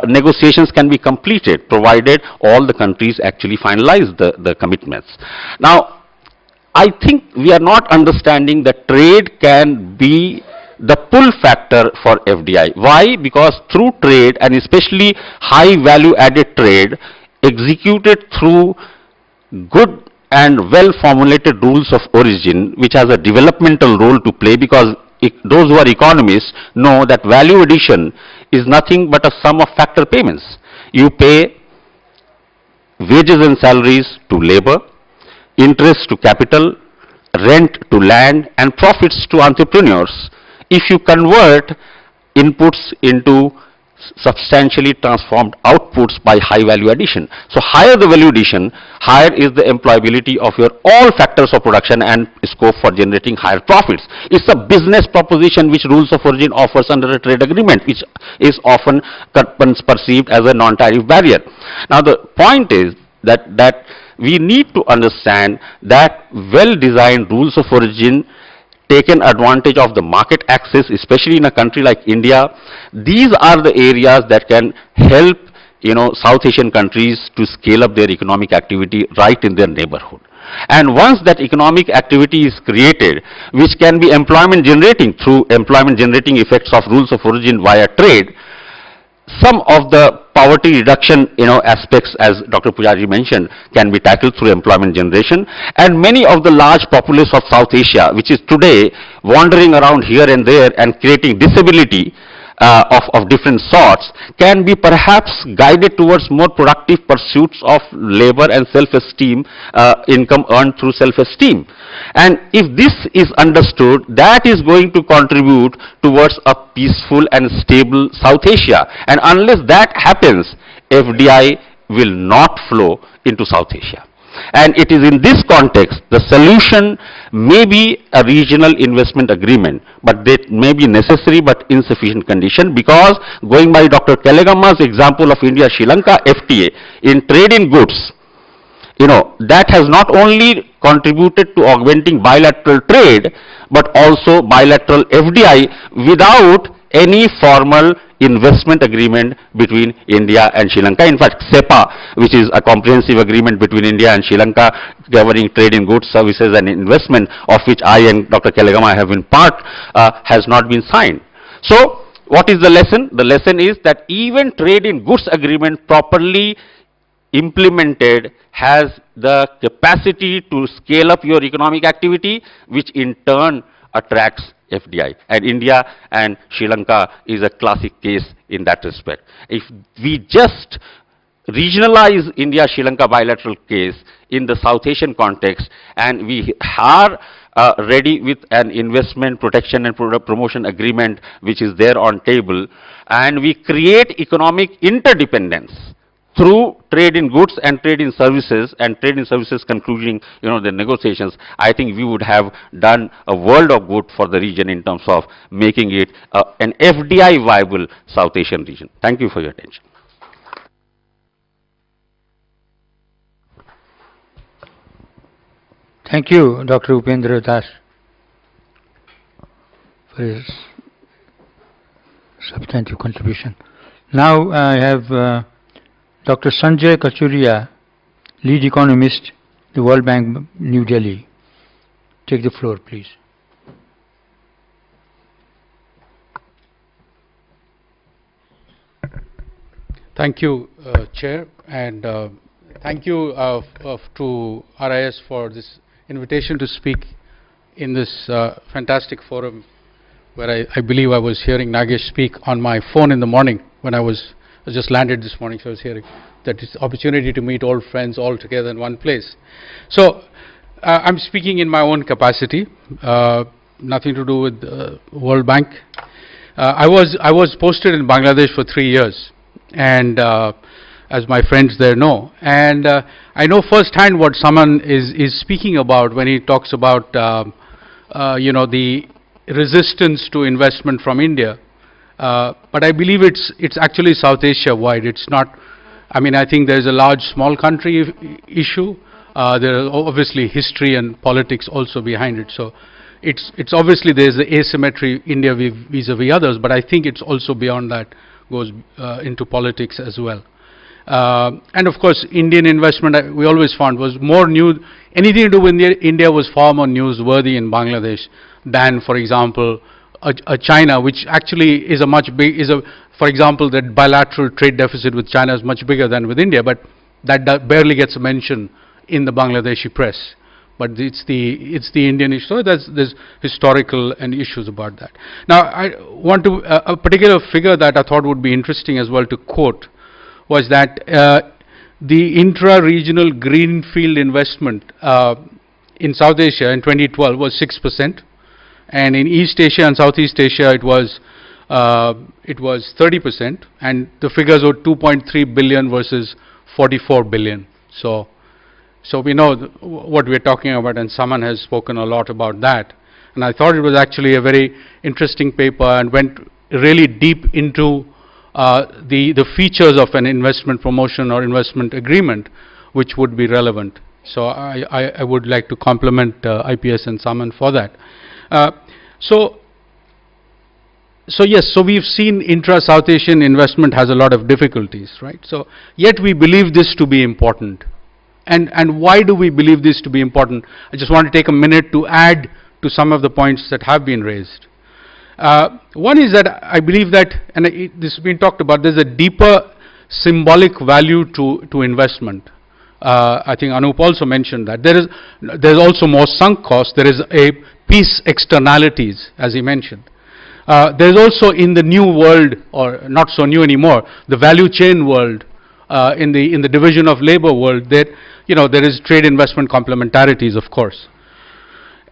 negotiations can be completed provided all the countries actually finalize the commitments. Now, I think we are not understanding that trade can be the pull factor for FDI. Why? Because through trade, and especially high value added trade, executed through good and well formulated rules of origin, which has a developmental role to play, because those who are economists know that value addition is nothing but a sum of factor payments. You pay wages and salaries to labor, interest to capital, rent to land, and profits to entrepreneurs if you convert inputs into substantially transformed outputs by high value addition. So higher the value addition, higher is the employability of your all factors of production and scope for generating higher profits. It's a business proposition which rules of origin offers under a trade agreement, which is often perceived as a non-tariff barrier. Now the point is that we need to understand that well-designed rules of origin, taken advantage of the market access, especially in a country like India. These are the areas that can help, South Asian countries to scale up their economic activity right in their neighborhood. And once that economic activity is created, which can be employment generating through employment generating effects of rules of origin via trade, some of the poverty reduction, aspects, as Dr. Pujari mentioned, can be tackled through employment generation. And many of the large populace of South Asia, which is today wandering around here and there and creating disability of different sorts, can be perhaps guided towards more productive pursuits of labor and self-esteem, income earned through self-esteem. And if this is understood, that is going to contribute towards a peaceful and stable South Asia. And unless that happens, FDI will not flow into South Asia. And it is in this context, the solution may be a regional investment agreement, but that may be necessary but insufficient condition, because going by Dr. Kelegama's example of India-Sri Lanka FTA, in trade in goods, that has not only contributed to augmenting bilateral trade, but also bilateral FDI without any formal investment agreement between India and Sri Lanka. In fact, SEPA, which is a comprehensive agreement between India and Sri Lanka governing trade in goods, services and investment, of which I and Dr. Kelegama have been part, has not been signed. So, what is the lesson? The lesson is that even trade in goods agreement properly implemented has the capacity to scale up your economic activity, which in turn attracts FDI. And India and Sri Lanka is a classic case in that respect. If we just regionalize India-Sri Lanka bilateral case in the South Asian context, and we are ready with an investment protection and promotion agreement which is there on table, and we create economic interdependence through trade in goods and trade in services, and trade in services concluding, the negotiations, I think we would have done a world of good for the region in terms of making it an FDI viable South Asian region. Thank you for your attention. Thank you, Dr. Upendra Das, for his substantive contribution. Now I have Dr. Sanjay Kachuria, Lead Economist, the World Bank, New Delhi. Take the floor, please. Thank you, Chair, and thank you to RIS for this invitation to speak in this fantastic forum, where I believe I was hearing Nagesh speak on my phone in the morning when I just landed this morning, so I was hearing that it's opportunity to meet old friends all together in one place. So I'm speaking in my own capacity, nothing to do with World Bank. I was posted in Bangladesh for 3 years, and as my friends there know, and I know firsthand what Saman is speaking about when he talks about the resistance to investment from India. But I believe it's actually South Asia wide. It's not. I mean, I think there's a large small country issue. There are obviously history and politics also behind it. So it's obviously there's the asymmetry India vis-a-vis others, but I think it's also beyond that, goes into politics as well. And of course, Indian investment, we always found, was more anything to do with India was far more newsworthy in Bangladesh than, for example, China, which actually is for example, that bilateral trade deficit with China is much bigger than with India, but that barely gets mentioned in the Bangladeshi press. But it's the Indian issue. So there's historical and issues about that. Now, I want to a particular figure that I thought would be interesting as well to quote was that the intra-regional greenfield investment in South Asia in 2012 was 6%, and in East Asia and Southeast Asia it was 30%, and the figures were 2.3 billion versus 44 billion. So we know what we're talking about, and Saman has spoken a lot about that. And I thought it was actually a very interesting paper and went really deep into the features of an investment promotion or investment agreement which would be relevant. So I would like to compliment IPS and Saman for that. So yes, so we've seen intra-South Asian investment has a lot of difficulties, right? So yet we believe this to be important. And why do we believe this to be important? I just want to take a minute to add to some of the points that have been raised. One is that I believe that, and this has been talked about, there's a deeper symbolic value to investment. I think Anup also mentioned that. There's also more sunk cost. There is a peace externalities, as he mentioned. There's also in the new world, or not so new anymore, the value chain world, in the division of labor world, that there is trade investment complementarities, of course.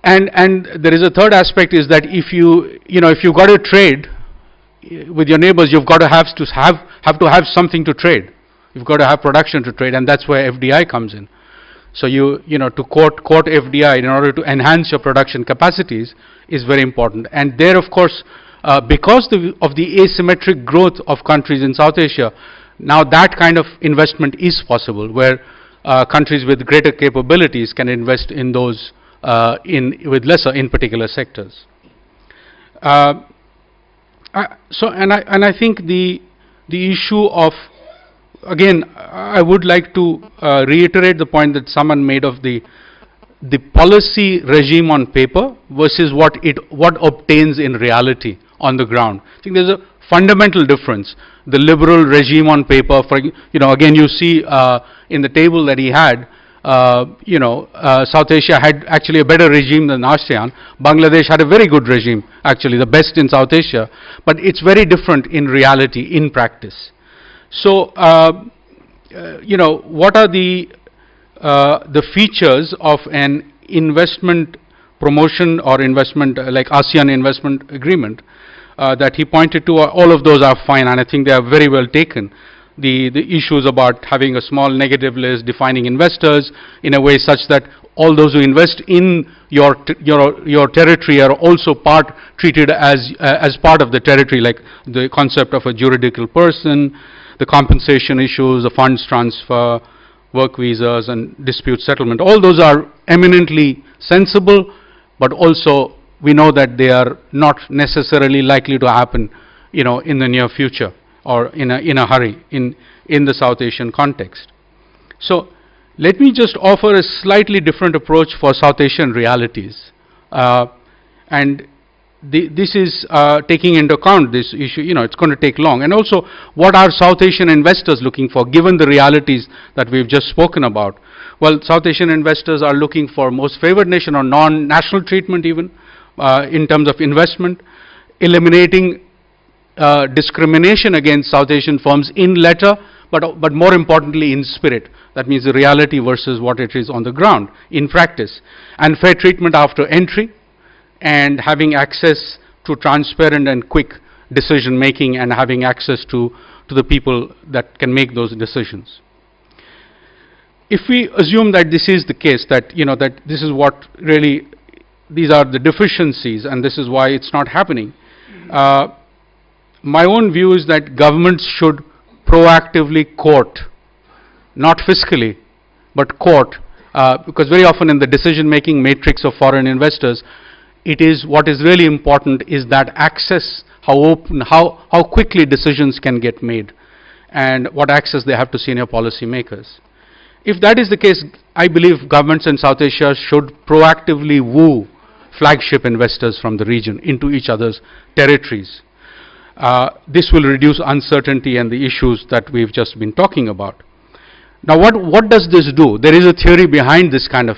And there is a third aspect is that if you've got to trade with your neighbors, you've got to have something to trade. You've got to have production to trade, and that's where FDI comes in. So to quote FDI in order to enhance your production capacities is very important. And there, of course, because of the asymmetric growth of countries in South Asia, now that kind of investment is possible, where countries with greater capabilities can invest in those with lesser in particular sectors. I think the issue of, again, I would like to reiterate the point that Saman made of the policy regime on paper versus what obtains in reality on the ground. I think there's a fundamental difference. The liberal regime on paper, again, you see in the table that he had, South Asia had actually a better regime than ASEAN. Bangladesh had a very good regime, actually the best in South Asia, but it's very different in reality, in practice. So, what are the features of an investment promotion or investment like ASEAN investment agreement that he pointed to? All of those are fine, and I think they are very well taken. The issues about having a small negative list, defining investors in a way such that all those who invest in your territory are also treated as part of the territory, like the concept of a juridical person, the compensation issues, the funds transfer, work visas and dispute settlement. All those are eminently sensible, but also we know that they are not necessarily likely to happen, in the near future or in a hurry in the South Asian context. So let me just offer a slightly different approach for South Asian realities. This is taking into account this issue, it's going to take long. And also, what are South Asian investors looking for, given the realities that we've just spoken about? Well, South Asian investors are looking for most favored nation or non-national treatment even, in terms of investment, eliminating discrimination against South Asian firms in letter, but more importantly in spirit. That means the reality versus what it is on the ground, in practice. And fair treatment after entry, and having access to transparent and quick decision making, and having access to the people that can make those decisions. If we assume that this is the case, that that this is what really, these are the deficiencies and this is why it's not happening, my own view is that governments should proactively court, not fiscally, but court, because very often in the decision making matrix of foreign investors, what is really important is that access, how quickly decisions can get made, and what access they have to senior policy makers. If that is the case, I believe governments in South Asia should proactively woo flagship investors from the region into each other's territories. This will reduce uncertainty and the issues that we've just been talking about. Now, what does this do? There is a theory behind this kind of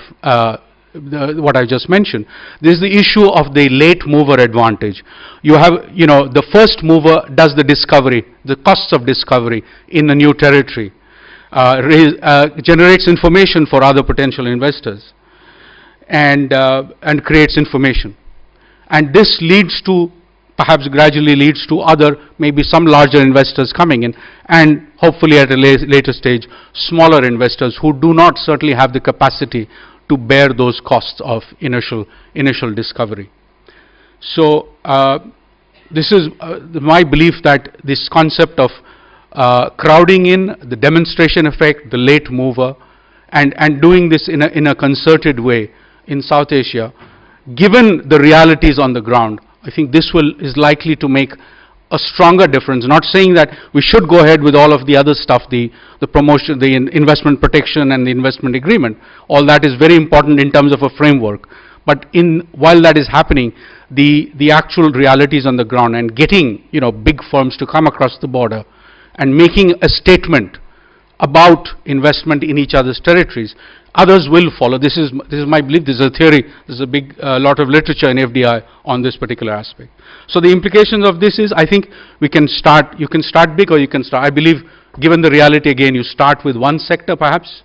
what I just mentioned. This is the issue of the late mover advantage. You have, the first mover does the discovery, the costs of discovery in a new territory, generates information for other potential investors, and creates information. And this leads to, perhaps gradually leads to other, maybe some larger investors coming in, and hopefully at a later stage, smaller investors who do not certainly have the capacity to bear those costs of initial discovery. So this is my belief that this concept of crowding in, the demonstration effect, the late mover, and doing this in a concerted way in South Asia, given the realities on the ground, I think this is likely to make a stronger difference. Not saying that we should go ahead with all of the other stuff, the promotion, the investment protection and the investment agreement. All that is very important in terms of a framework. But while that is happening, the actual realities on the ground, and getting big firms to come across the border and making a statement about investment in each other's territories, others will follow. This is my belief. This is a theory. There's a big lot of literature in FDI on this particular aspect. So the implications of this is, I think you can start big, or you can start, I believe, given the reality again, you start with one sector perhaps.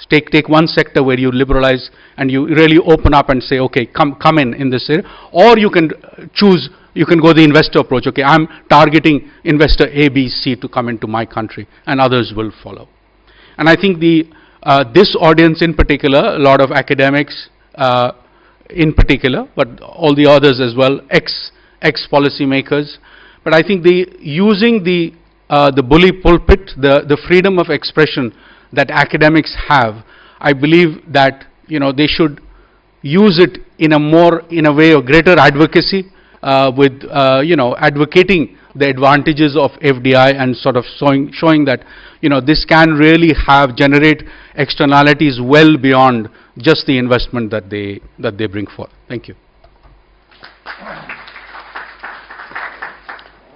Take one sector where you liberalize and you really open up and say, okay, come in this area. Or you can choose, you can go the investor approach. Okay, I'm targeting investor A, B, C to come into my country, and others will follow. And I think this audience in particular, a lot of academics in particular, but all the others as well, ex-policy makers. But I think using the bully pulpit, the freedom of expression that academics have, I believe that they should use it in a way of greater advocacy, with advocating the advantages of FDI, and sort of showing that this can really generate externalities well beyond just the investment that they bring forth. Thank you.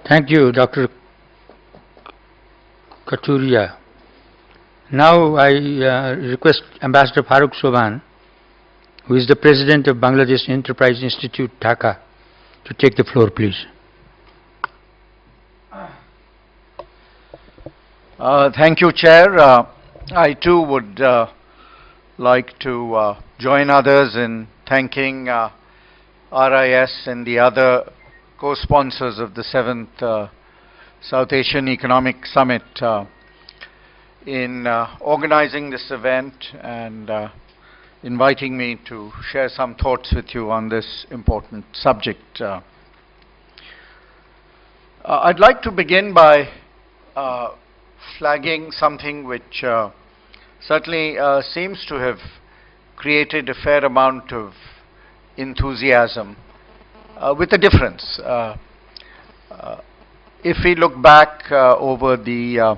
Thank you, Dr. Katuria. Now I request Ambassador Farooq Sobhan, who is the President of Bangladesh Enterprise Institute, Dhaka, to take the floor, please. Thank you, Chair. I too would like to join others in thanking RIS and the other co-sponsors of the 7th South Asian Economic Summit in organizing this event and inviting me to share some thoughts with you on this important subject. I'd like to begin by flagging something which certainly seems to have created a fair amount of enthusiasm, with a difference. If we look back over the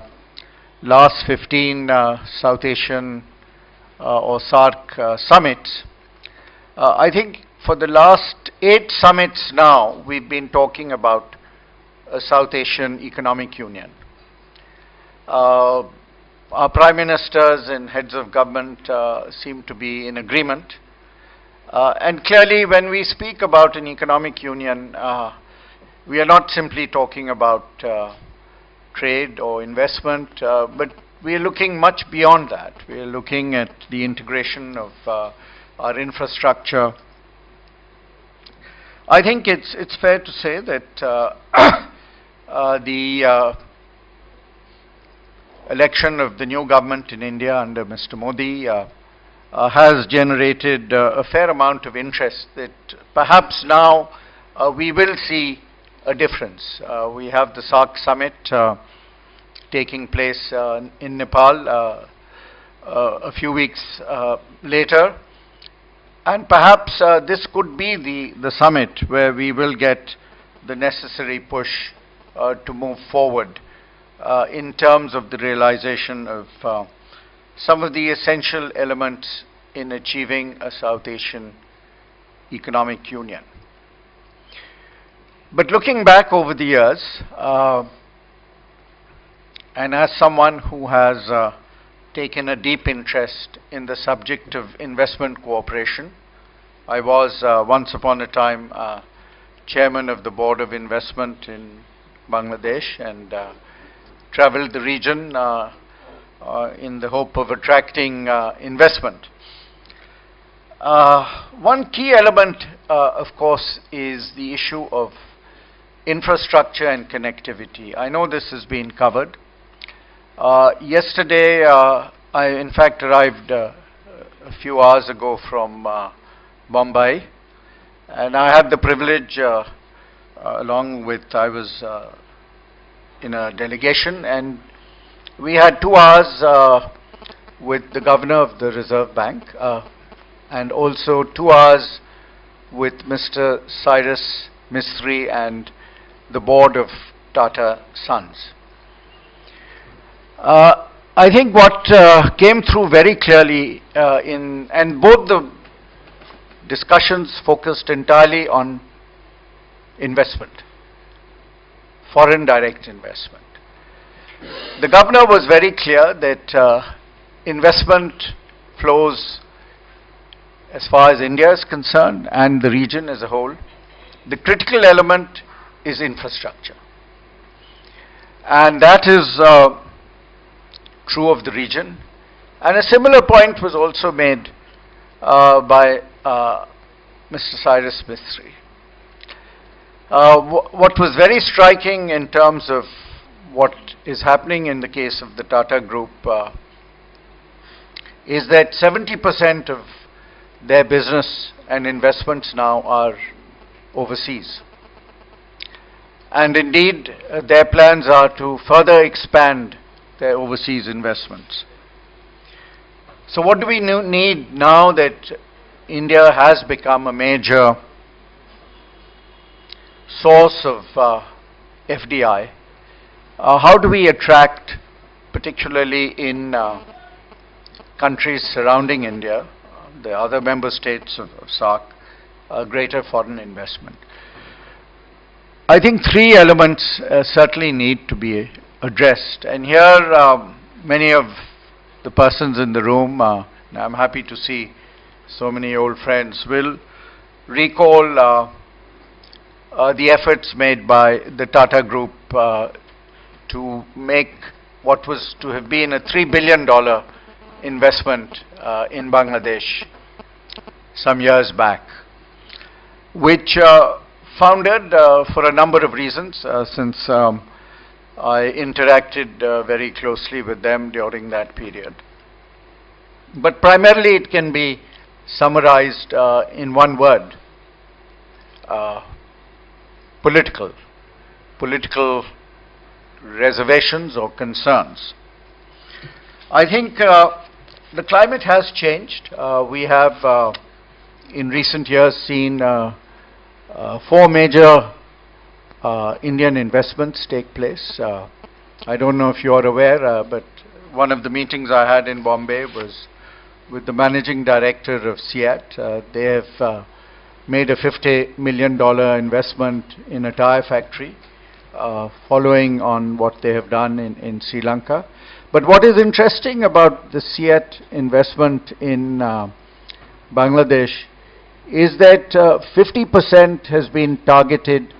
last 15 South Asian or SAARC summits, I think for the last 8 summits now, we've been talking about a South Asian Economic Union. Our Prime Ministers and heads of government seem to be in agreement. And clearly, when we speak about an economic union, we are not simply talking about trade or investment, but we are looking much beyond that. We are looking at the integration of our infrastructure. I think it's fair to say that the election of the new government in India under Mr. Modi has generated a fair amount of interest that perhaps now we will see a difference. We have the SAARC summit taking place in Nepal a few weeks later, and perhaps this could be the summit where we will get the necessary push to move forward in terms of the realization of some of the essential elements in achieving a South Asian economic union. But looking back over the years, and as someone who has taken a deep interest in the subject of investment cooperation, I was once upon a time chairman of the Board of Investment in Bangladesh and traveled the region in the hope of attracting investment. One key element, of course, is the issue of infrastructure and connectivity. I know this has been covered. Yesterday, I in fact arrived a few hours ago from Bombay, and I had the privilege, along with, I was in a delegation, and we had 2 hours with the governor of the Reserve Bank and also 2 hours with Mr. Cyrus Mistry and the board of Tata Sons. I think what came through very clearly and both the discussions focused entirely on investment, foreign direct investment. The governor was very clear that investment flows, as far as India is concerned and the region as a whole, the critical element is infrastructure. And that is true of the region. And a similar point was also made by Mr. Cyrus Mistry. What was very striking in terms of what is happening in the case of the Tata Group is that 70% of their business and investments now are overseas. And indeed, their plans are to further expand their overseas investments. So what do we need now that India has become a major source of FDI? How do we attract, particularly in countries surrounding India, the other member states of SAARC, greater foreign investment? I think 3 elements certainly need to be addressed, and here many of the persons in the room, and I'm happy to see so many old friends, will recall the efforts made by the Tata Group to make what was to have been a $3 billion investment in Bangladesh some years back, which founded for a number of reasons, since I interacted very closely with them during that period. But primarily it can be summarized in one word: political reservations or concerns. I think the climate has changed. We have in recent years seen 4 major Indian investments take place. I don't know if you are aware, but one of the meetings I had in Bombay was with the managing director of SIAT. They have made a $50 million investment in a tire factory, following on what they have done in Sri Lanka. But what is interesting about the SIAT investment in Bangladesh is that 50% has been targeted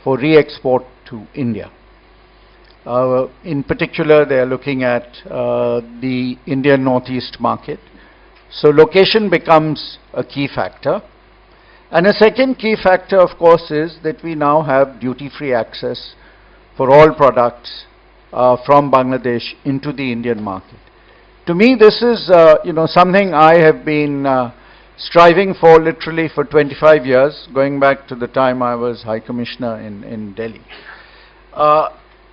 for re-export to India. In particular, they are looking at the Indian Northeast market. So location becomes a key factor. And a second key factor, of course, is that we now have duty-free access for all products from Bangladesh into the Indian market. To me, this is something I have been striving for literally for 25 years, going back to the time I was High Commissioner in Delhi.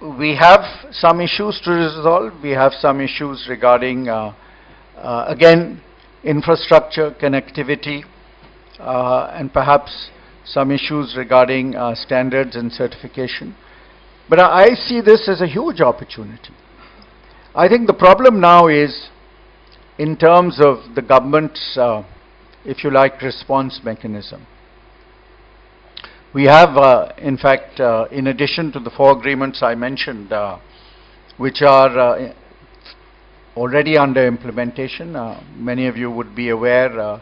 We have some issues to resolve. We have some issues regarding, again, infrastructure, connectivity, and perhaps some issues regarding standards and certification. But I see this as a huge opportunity. I think the problem now is in terms of the government's, if you like, response mechanism. We have, in fact, in addition to the 4 agreements I mentioned, which are already under implementation, many of you would be aware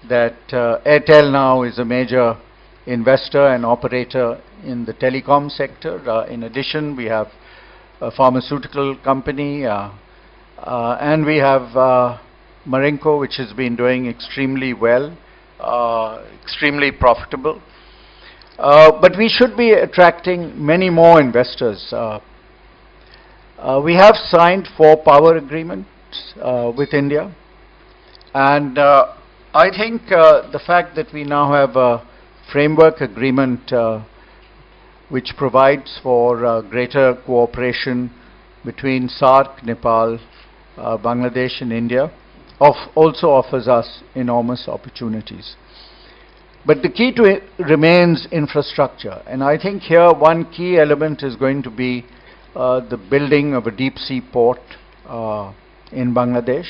that Airtel now is a major investor and operator in the telecom sector. In addition, we have a pharmaceutical company, and we have Marinko, which has been doing extremely well, extremely profitable. But we should be attracting many more investors. We have signed 4 power agreements with India, and I think the fact that we now have a framework agreement which provides for greater cooperation between SAARC, Nepal, Bangladesh and India also offers us enormous opportunities. But the key to it remains infrastructure, and I think here one key element is going to be the building of a deep sea port in Bangladesh,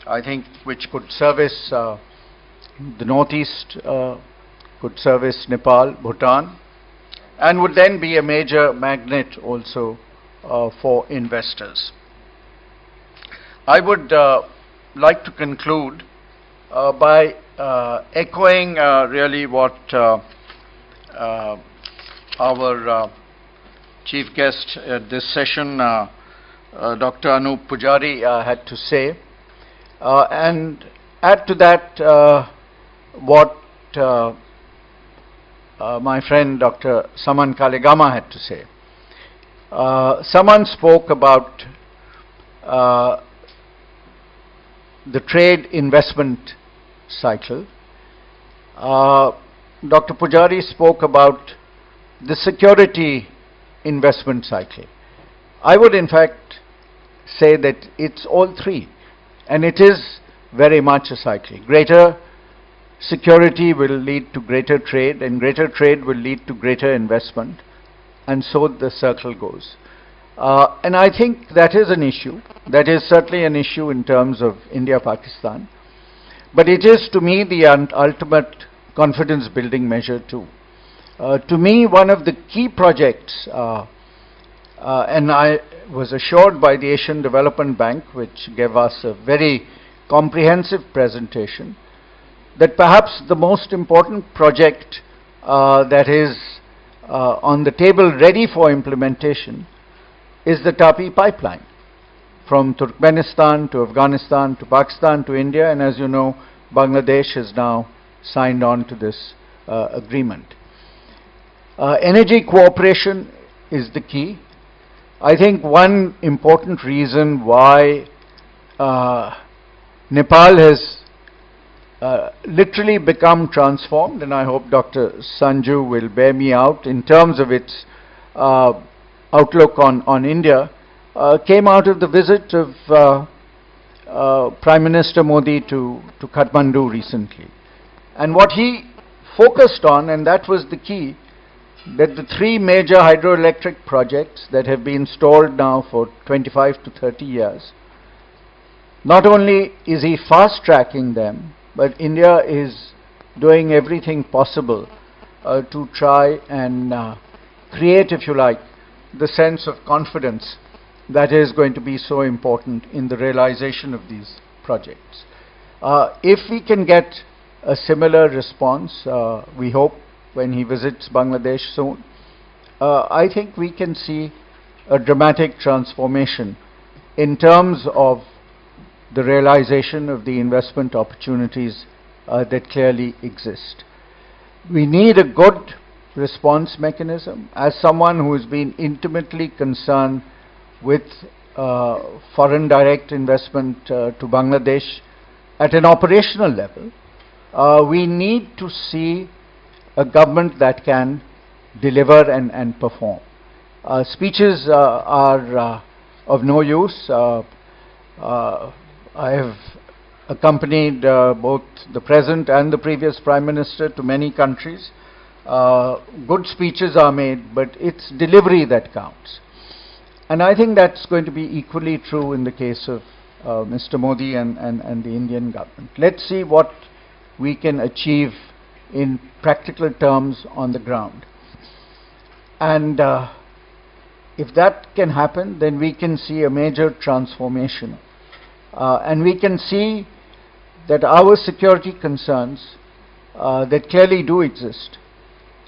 I think, which could service the northeast, could service Nepal, Bhutan, and would then be a major magnet also for investors. I would like to conclude by echoing really what our chief guest at this session, Dr. Anup Pujari, had to say, and add to that what my friend Dr. Saman Kelegama had to say. Saman spoke about the trade investment cycle. Dr. Pujari spoke about the security investment cycle. I would in fact say that it's all 3, and it is very much a cycle. Greater security will lead to greater trade, and greater trade will lead to greater investment, and so the circle goes. And I think that is an issue. That is certainly an issue in terms of India-Pakistan. But it is, to me, the ultimate confidence building measure too. To me, one of the key projects and I was assured by the Asian Development Bank, which gave us a very comprehensive presentation, that perhaps the most important project that is on the table ready for implementation is the Tapi pipeline from Turkmenistan to Afghanistan to Pakistan to India, and as you know, Bangladesh has now signed on to this agreement. Energy cooperation is the key. I think one important reason why Nepal has literally become transformed, and I hope Dr. Sainju will bear me out in terms of its outlook on India, came out of the visit of Prime Minister Modi to Kathmandu recently. And what he focused on, and that was the key, that the three major hydroelectric projects that have been stalled now for 25 to 30 years, not only is he fast-tracking them, but India is doing everything possible to try and create, if you like, the sense of confidence that is going to be so important in the realization of these projects. If we can get a similar response, we hope, when he visits Bangladesh soon, I think we can see a dramatic transformation in terms of the realization of the investment opportunities that clearly exist. We need a good response mechanism. As someone who has been intimately concerned with foreign direct investment to Bangladesh at an operational level, we need to see a government that can deliver and perform. Speeches are of no use. I have accompanied both the present and the previous Prime Minister to many countries. Good speeches are made, but it's delivery that counts. And I think that's going to be equally true in the case of Mr. Modi and the Indian government. Let's see what we can achieve in practical terms on the ground. And if that can happen, then we can see a major transformation. And we can see that our security concerns that clearly do exist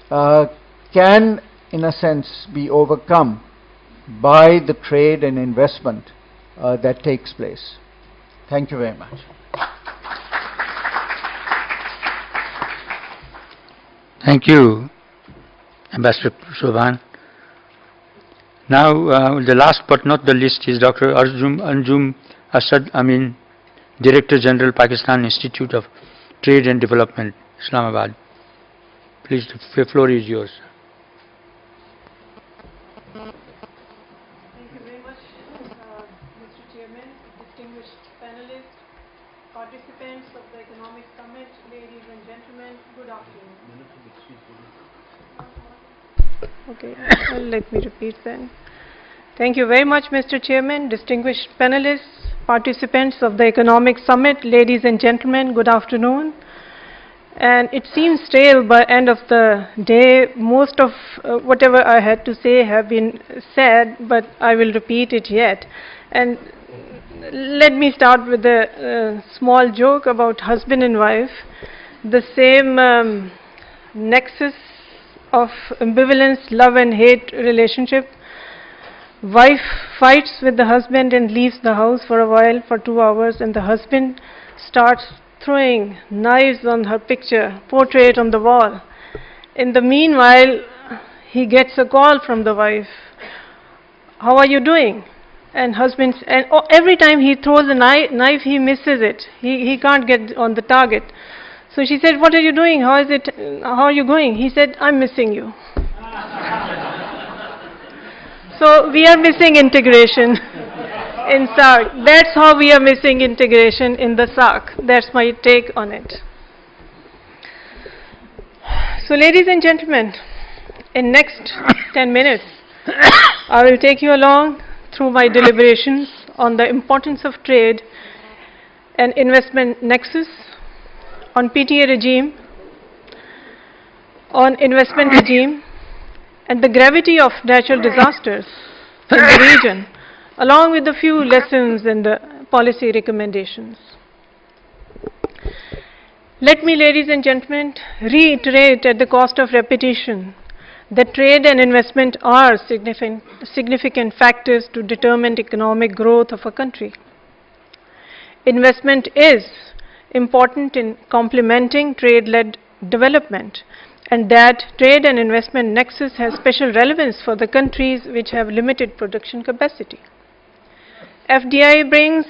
can, in a sense, be overcome by the trade and investment that takes place. Thank you very much. Thank you, Ambassador Shobhan. Now, the last but not the least is Dr. Anjum Asad Amin, Director General, Pakistan Institute of Trade and Development, Islamabad. Please, the floor is yours. Thank you very much, Mr. Chairman, distinguished panelists, participants of the Economic Summit, ladies and gentlemen, good afternoon. Okay, let me repeat then. Thank you very much, Mr. Chairman, distinguished panelists, participants of the Economic Summit, ladies and gentlemen, good afternoon. And it seems stale by end of the day. Most of whatever I had to say have been said, but I will repeat it yet. And let me start with a small joke about husband and wife. The same nexus of ambivalence, love and hate relationship. Wife fights with the husband and leaves the house for a while, for 2 hours, and the husband starts throwing knives on her portrait on the wall. In the meanwhile, he gets a call from the wife. How are you doing? And husband, every time he throws a knife, he misses it. He can't get on the target. So she said, what are you doing? How are you going? He said, I'm missing you. So we are missing integration in SAARC. That's how we are missing integration in the SAARC. That's my take on it. So ladies and gentlemen, in next 10 minutes, I will take you along through my deliberations on the importance of trade and investment nexus, on PTA regime, on investment regime, and the gravity of natural disasters in the region, along with a few lessons and policy recommendations. Let me, ladies and gentlemen, reiterate at the cost of repetition that trade and investment are significant factors to determine economic growth of a country. Investment is important in complementing trade-led development, and that trade and investment nexus has special relevance for the countries which have limited production capacity. FDI brings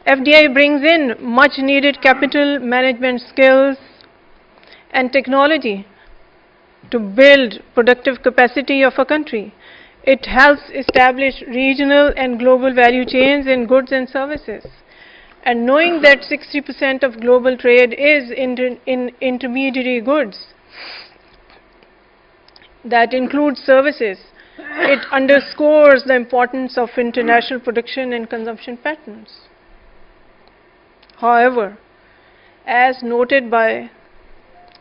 in much needed capital management skills and technology to build productive capacity of a country. It helps establish regional and global value chains in goods and services. And knowing that 60% of global trade is in intermediary goods, that includes services, it underscores the importance of international production and consumption patterns. However, as noted by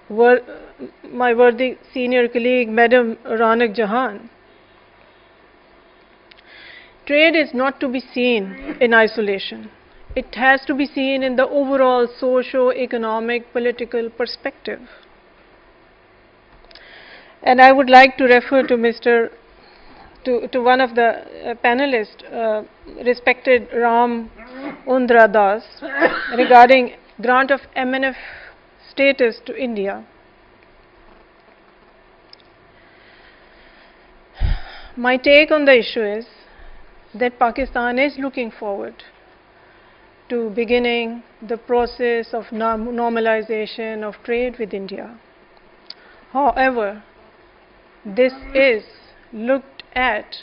my worthy senior colleague, Madam Raunak Jahan, trade is not to be seen in isolation. It has to be seen in the overall socio-economic, political perspective. And I would like to refer to one of the panelists, respected Ram Undra Das, regarding grant of MNF status to India. My take on the issue is that Pakistan is looking forward to beginning the process of normalization of trade with India. However, this is looked at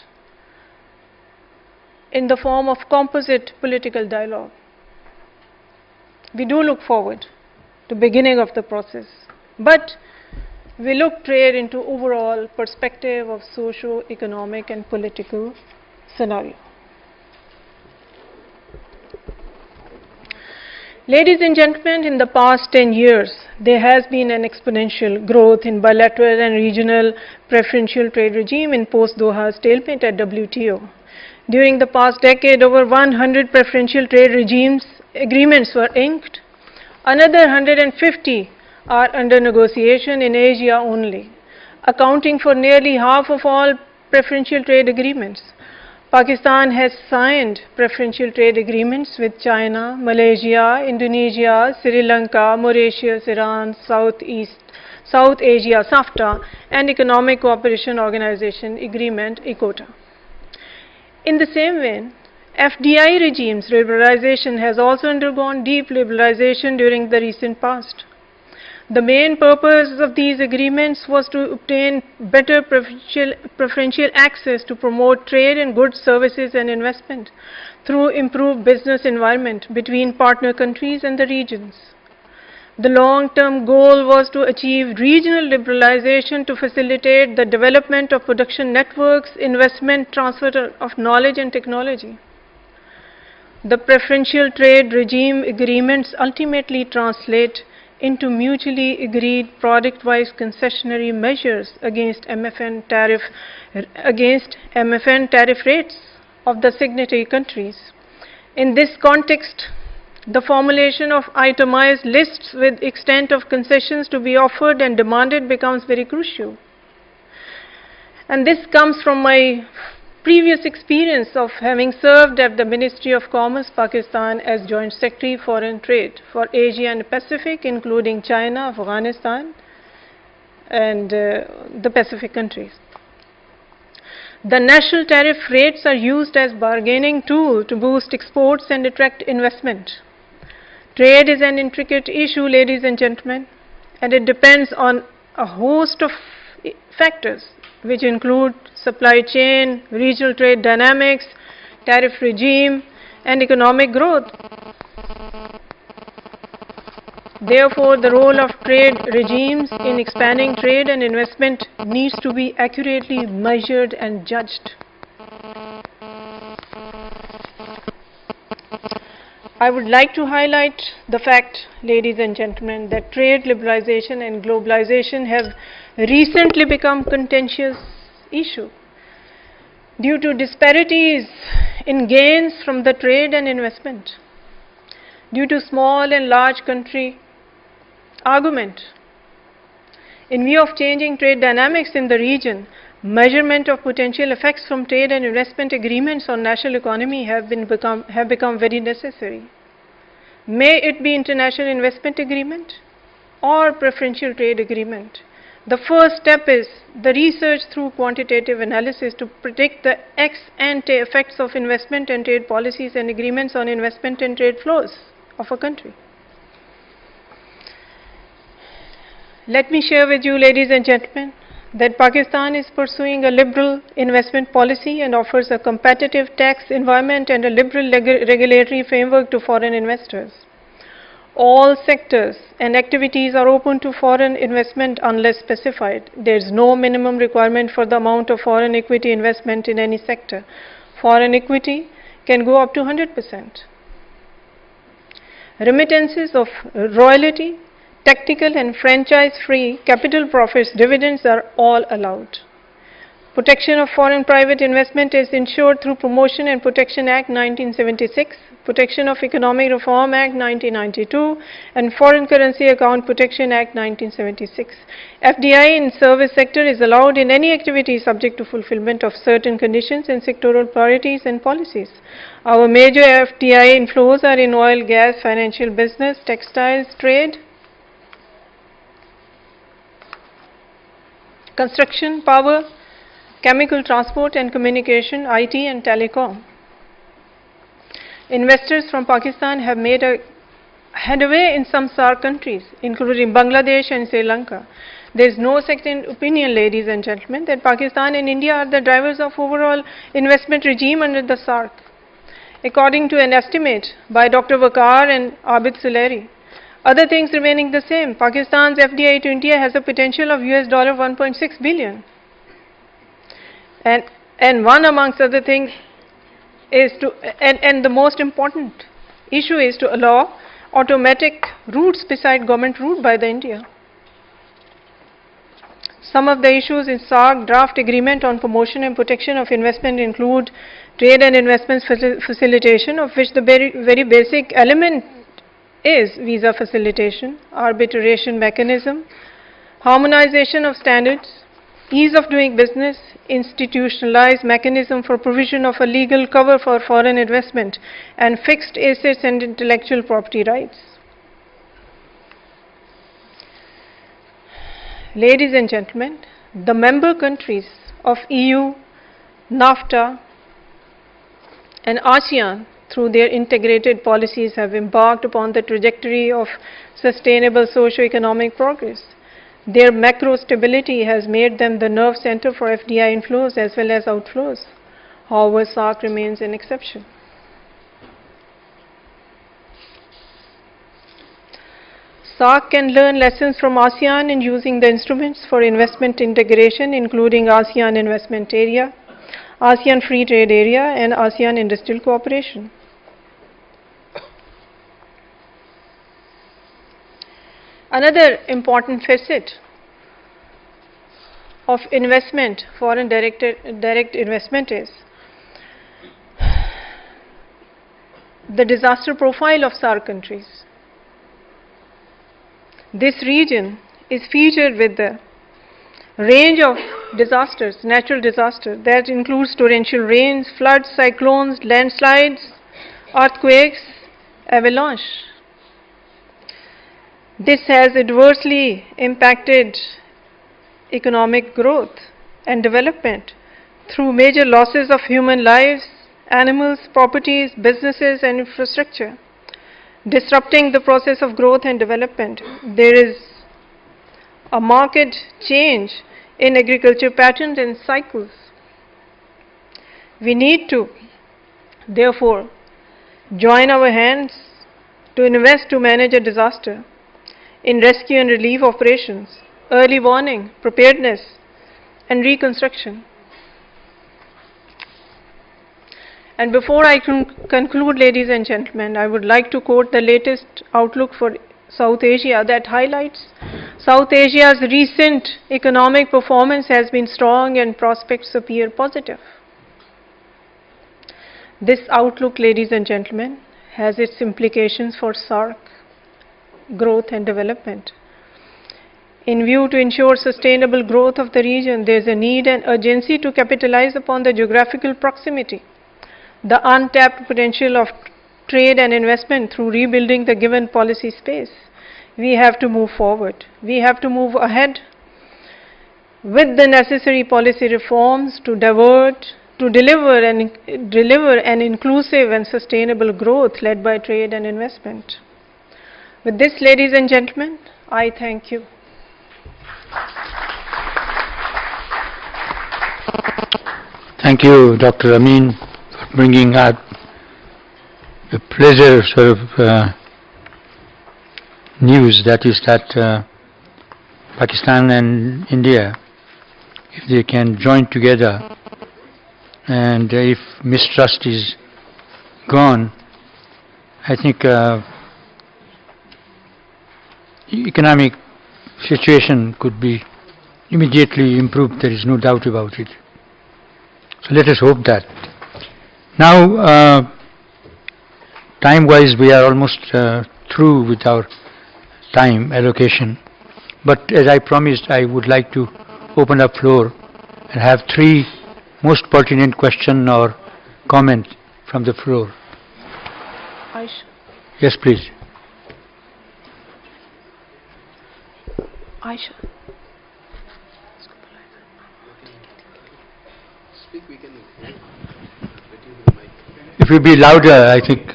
in the form of composite political dialogue. We do look forward to beginning of the process, but we look trade into overall perspective of socio-economic and political scenario. Ladies and gentlemen, in the past 10 years, there has been an exponential growth in bilateral and regional preferential trade regime in post-Doha stalemate at WTO. During the past decade, over 100 preferential trade agreements were inked. Another 150 are under negotiation in Asia only, accounting for nearly half of all preferential trade agreements. Pakistan has signed preferential trade agreements with China, Malaysia, Indonesia, Sri Lanka, Mauritius, Iran, South Asia, SAFTA, and Economic Cooperation Organization Agreement, ECOTA. In the same vein, FDI regimes liberalization has also undergone deep liberalization during the recent past. The main purpose of these agreements was to obtain better preferential access to promote trade in goods, services and investment through improved business environment between partner countries and the regions. The long-term goal was to achieve regional liberalization to facilitate the development of production networks, investment, transfer of knowledge and technology. The preferential trade regime agreements ultimately translate into mutually agreed product-wise concessionary measures against MFN tariff rates of the signatory countries. In this context, the formulation of itemized lists with extent of concessions to be offered and demanded becomes very crucial. And this comes from my previous experience of having served at the Ministry of Commerce, Pakistan as Joint Secretary Foreign Trade for Asia and Pacific, including China, Afghanistan, and the Pacific countries. The national tariff rates are used as bargaining tool to boost exports and attract investment. Trade is an intricate issue, ladies and gentlemen, and it depends on a host of factors, which include supply chain, regional trade dynamics, tariff regime, and economic growth. Therefore, the role of trade regimes in expanding trade and investment needs to be accurately measured and judged. I would like to highlight the fact, ladies and gentlemen, that trade liberalization and globalization have recently become contentious issue. due to disparities in gains from the trade and investment, due to small and large country argument. In view of changing trade dynamics in the region, measurement of potential effects from trade and investment agreements on national economy have become very necessary. May it be international investment agreement or preferential trade agreement. The first step is the research through quantitative analysis to predict the ex ante effects of investment and trade policies and agreements on investment and trade flows of a country. Let me share with you, ladies and gentlemen, that Pakistan is pursuing a liberal investment policy and offers a competitive tax environment and a liberal regulatory framework to foreign investors. All sectors and activities are open to foreign investment unless specified. There is no minimum requirement for the amount of foreign equity investment in any sector. Foreign equity can go up to 100%. Remittances of royalty, technical and franchise-free capital profits, dividends are all allowed. Protection of foreign private investment is ensured through Promotion and Protection Act 1976, Protection of Economic Reform Act 1992, and Foreign Currency Account Protection Act 1976. FDI in service sector is allowed in any activity subject to fulfillment of certain conditions and sectoral priorities and policies. Our major FDI inflows are in oil, gas, financial business, textiles, trade, construction, power, chemical, transport and communication, IT and telecom. Investors from Pakistan have made a headway in some SAARC countries, including Bangladesh and Sri Lanka. There is no second opinion, ladies and gentlemen, that Pakistan and India are the drivers of overall investment regime under the SAARC. According to an estimate by Dr. Waqar and Abid Suleri, other things remaining the same, Pakistan's FDI to India has a potential of $1.6 billion. And one amongst other things is to, and the most important issue is to allow automatic routes beside government route by the India. Some of the issues in SAARC draft agreement on promotion and protection of investment include trade and investments facilitation, of which the very basic element is visa facilitation, arbitration mechanism, harmonization of standards, ease of doing business, institutionalized mechanism for provision of a legal cover for foreign investment, and fixed assets and intellectual property rights. Ladies and gentlemen, the member countries of EU, NAFTA and ASEAN through their integrated policies have embarked upon the trajectory of sustainable socio-economic progress. Their macro stability has made them the nerve center for FDI inflows as well as outflows. However, SAARC remains an exception. SAARC can learn lessons from ASEAN in using the instruments for investment integration, including ASEAN Investment Area, ASEAN Free Trade Area, and ASEAN Industrial Cooperation. Another important facet of investment, foreign direct investment, is the disaster profile of SAARC countries. This region is featured with the range of disasters, natural disasters, that includes torrential rains, floods, cyclones, landslides, earthquakes, avalanche. This has adversely impacted economic growth and development through major losses of human lives, animals, properties, businesses and infrastructure, disrupting the process of growth and development. There is a marked change in agriculture patterns and cycles. We need to, therefore, join our hands to invest to manage a disaster in rescue and relief operations, early warning, preparedness, and reconstruction. And before I conclude, ladies and gentlemen, I would like to quote the latest outlook for South Asia that highlights South Asia's recent economic performance has been strong and prospects appear positive. This outlook, ladies and gentlemen, has its implications for SAARC growth and development. In view to ensure sustainable growth of the region, there is a need and urgency to capitalize upon the geographical proximity, the untapped potential of trade and investment through rebuilding the given policy space. We have to move forward. We have to move ahead with the necessary policy reforms to deliver an inclusive and sustainable growth led by trade and investment. With this, ladies and gentlemen, I thank you. Thank you, Dr. Amin, for bringing out the pleasure sort of news, that is that Pakistan and India, if they can join together and if mistrust is gone, I think economic situation could be immediately improved. There is no doubt about it. So let us hope that. Now, time-wise, we are almost through with our time allocation. But as I promised, I would like to open up floor and have 3 most pertinent question or comment from the floor. Aisha. Yes, please. Aisha. If you be louder, I think.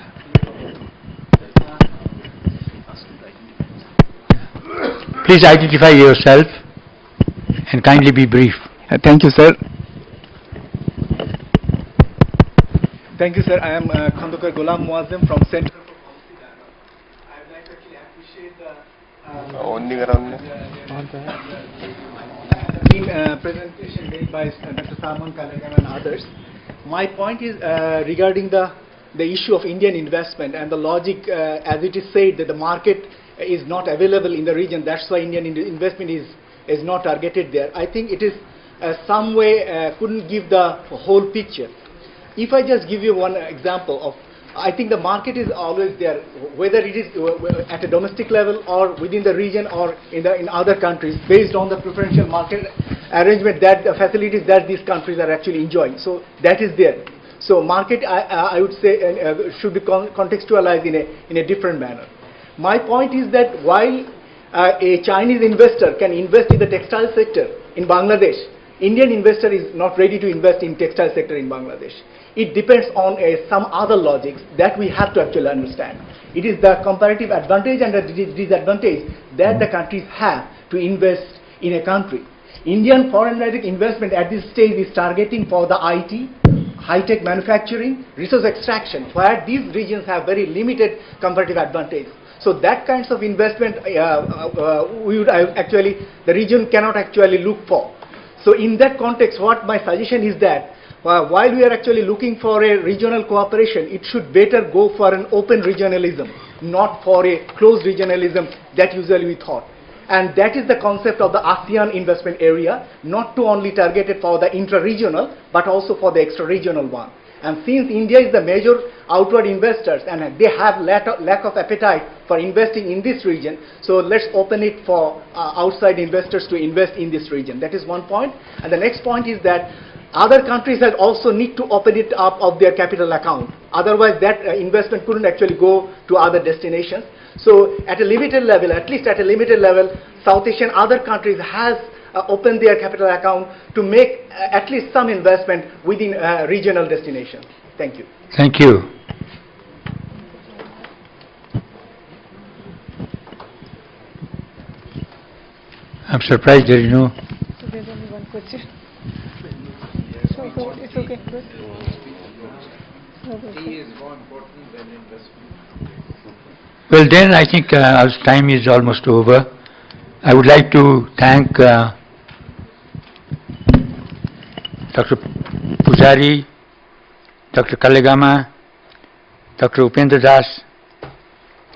Please identify yourself and kindly be brief. Thank you, sir. Thank you, sir. I am Khandokar Ghulam Muazzam from Center for Policy Dialogue. I would like to actually appreciate the presentation made by Dr. Saman, Kelegama and others. My point is regarding the issue of Indian investment and the logic, as it is said, that the market is not available in the region. That's why Indian investment is not targeted there. I think it is some way couldn't give the whole picture. If I just give you one example of, I think the market is always there, whether it is at a domestic level or within the region or in other countries, based on the preferential market arrangement, that the facilities that these countries are actually enjoying. So that is there. So market, I would say, should be contextualized in a different manner. My point is that while a Chinese investor can invest in the textile sector in Bangladesh, Indian investor is not ready to invest in textile sector in Bangladesh. It depends on some other logics that we have to actually understand. It is the comparative advantage and the disadvantage that the countries have to invest in a country. Indian foreign direct investment at this stage is targeting for the IT, high-tech manufacturing, resource extraction, where these regions have very limited comparative advantage. So that kinds of investment the region cannot actually look for. So in that context, what my suggestion is that while we are actually looking for a regional cooperation, it should better go for an open regionalism, not for a closed regionalism that usually we thought. And that is the concept of the ASEAN investment area, not to only targeted for the intra-regional, but also for the extra-regional one. And since India is the major outward investors and they have lack of appetite for investing in this region, so let's open it for outside investors to invest in this region. That is one point. And the next point is that other countries that also need to open it up of their capital account. Otherwise, that investment couldn't actually go to other destinations. So at a limited level, at least at a limited level, South Asian other countries has opened their capital account to make at least some investment within regional destinations. Thank you. Thank you. I'm surprised there is no. So there's only one question. So it's okay. Good. Tea is more important than investment. Well, then I think our time is almost over. I would like to thank Dr. Pujari, Dr. Kelegama, Dr. Upendra Das,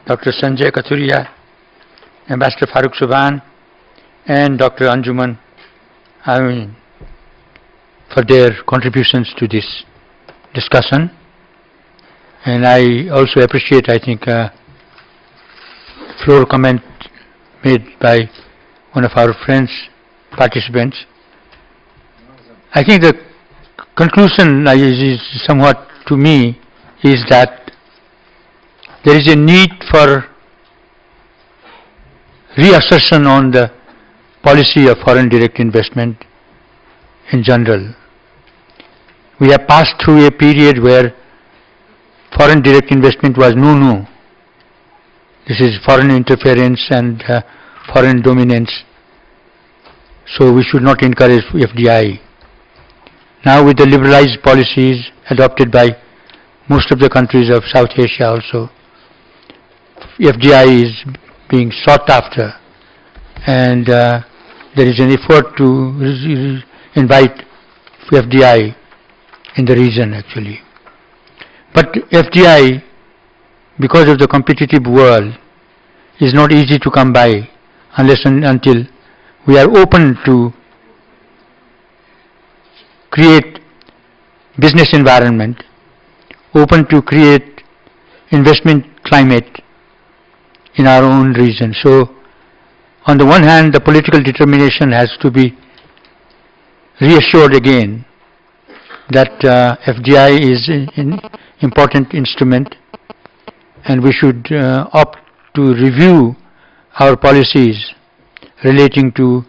Dr. Sanjay Kathuria, Ambassador Farooq Subhan, and Dr. Anjuman for their contributions to this discussion. And I also appreciate, I think, floor comment made by one of our friends, participants. I think the conclusion is somewhat to me is that there is a need for reassertion on the policy of foreign direct investment in general. We have passed through a period where foreign direct investment was no. This is foreign interference and foreign dominance. So we should not encourage FDI. Now with the liberalized policies adopted by most of the countries of South Asia also, FDI is being sought after, and there is an effort to invite FDI in the region actually. But FDI, because of the competitive world, is not easy to come by unless and until we are open to create business environment, open to create investment climate in our own region. So, on the one hand, the political determination has to be reassured again that FDI is an important instrument, and we should opt to review our policies relating to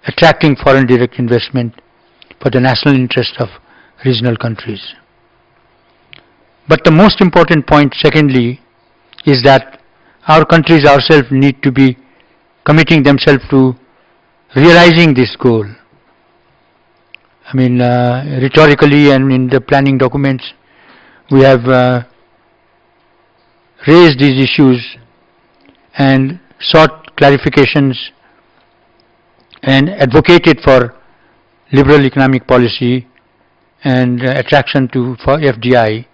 attracting foreign direct investment for the national interest of regional countries. But the most important point, secondly, is that our countries ourselves need to be committing themselves to realizing this goal. I mean, rhetorically and in the planning documents, we have raised these issues and sought clarifications and advocated for liberal economic policy and attraction for FDI.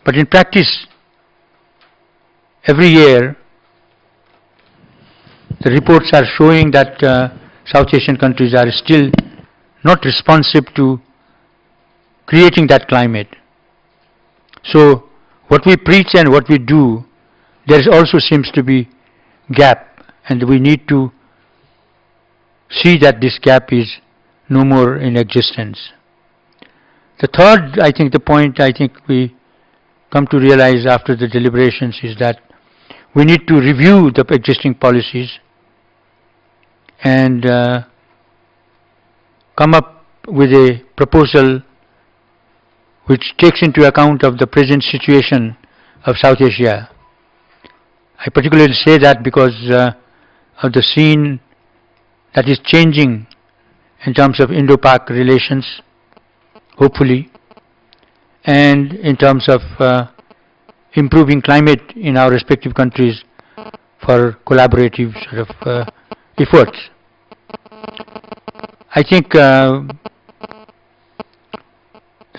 But in practice, every year, the reports are showing that South Asian countries are still not responsive to creating that climate. So, what we preach and what we do, there also seems to be gap, and we need to see that this gap is no more in existence. The third, I think, the point I think we come to realize after the deliberations is that we need to review the existing policies and come up with a proposal which takes into account of the present situation of South Asia. I particularly say that because of the scene that is changing in terms of Indo-Pak relations, hopefully, and in terms of improving climate in our respective countries for collaborative sort of efforts. I think the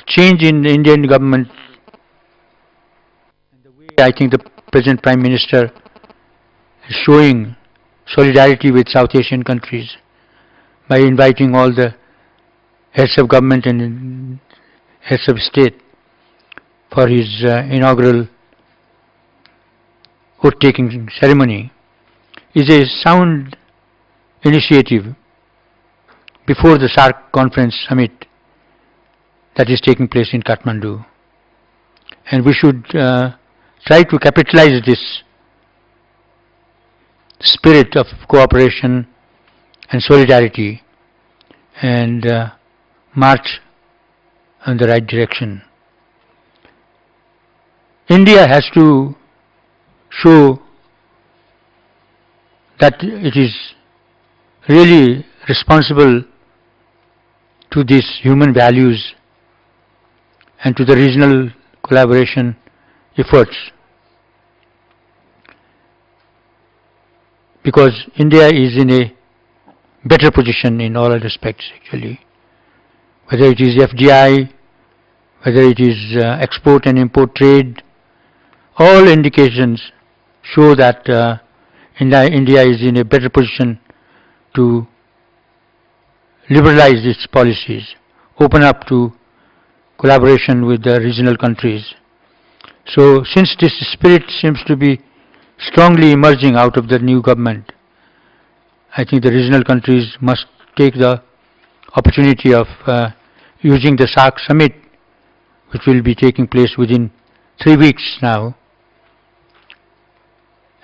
change in the Indian government and the way I think the present Prime Minister is showing solidarity with South Asian countries by inviting all the heads of government and heads of state for his inaugural oath-taking ceremony is a sound initiative before the SAARC conference summit that is taking place in Kathmandu. And we should try to capitalize this spirit of cooperation and solidarity and march in the right direction. India has to show that it is really responsible to these human values and to the regional collaboration efforts, because India is in a better position in all respects actually, whether it is FDI, whether it is export and import trade. All indications show that India is in a better position to liberalize its policies, open up to collaboration with the regional countries. So since this spirit seems to be strongly emerging out of the new government, I think the regional countries must take the opportunity of using the SAARC summit, which will be taking place within 3 weeks now,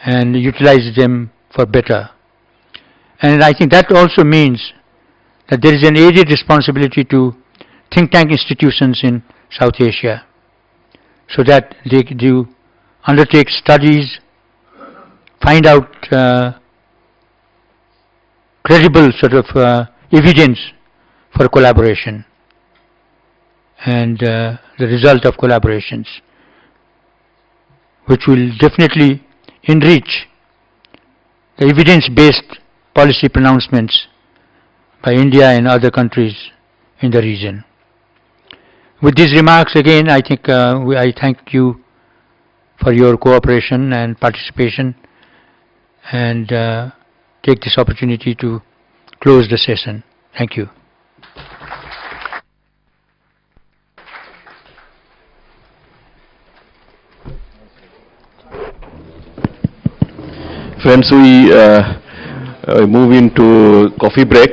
and utilize them for better. And I think that also means that there is an added responsibility to think tank institutions in South Asia, so that they do undertake studies, find out credible sort of evidence for collaboration and the result of collaborations, which will definitely enrich the evidence-based policy pronouncements by India and other countries in the region. With these remarks, again, I think I thank you for your cooperation and participation, and take this opportunity to close the session. Thank you. Friends, we move into coffee break.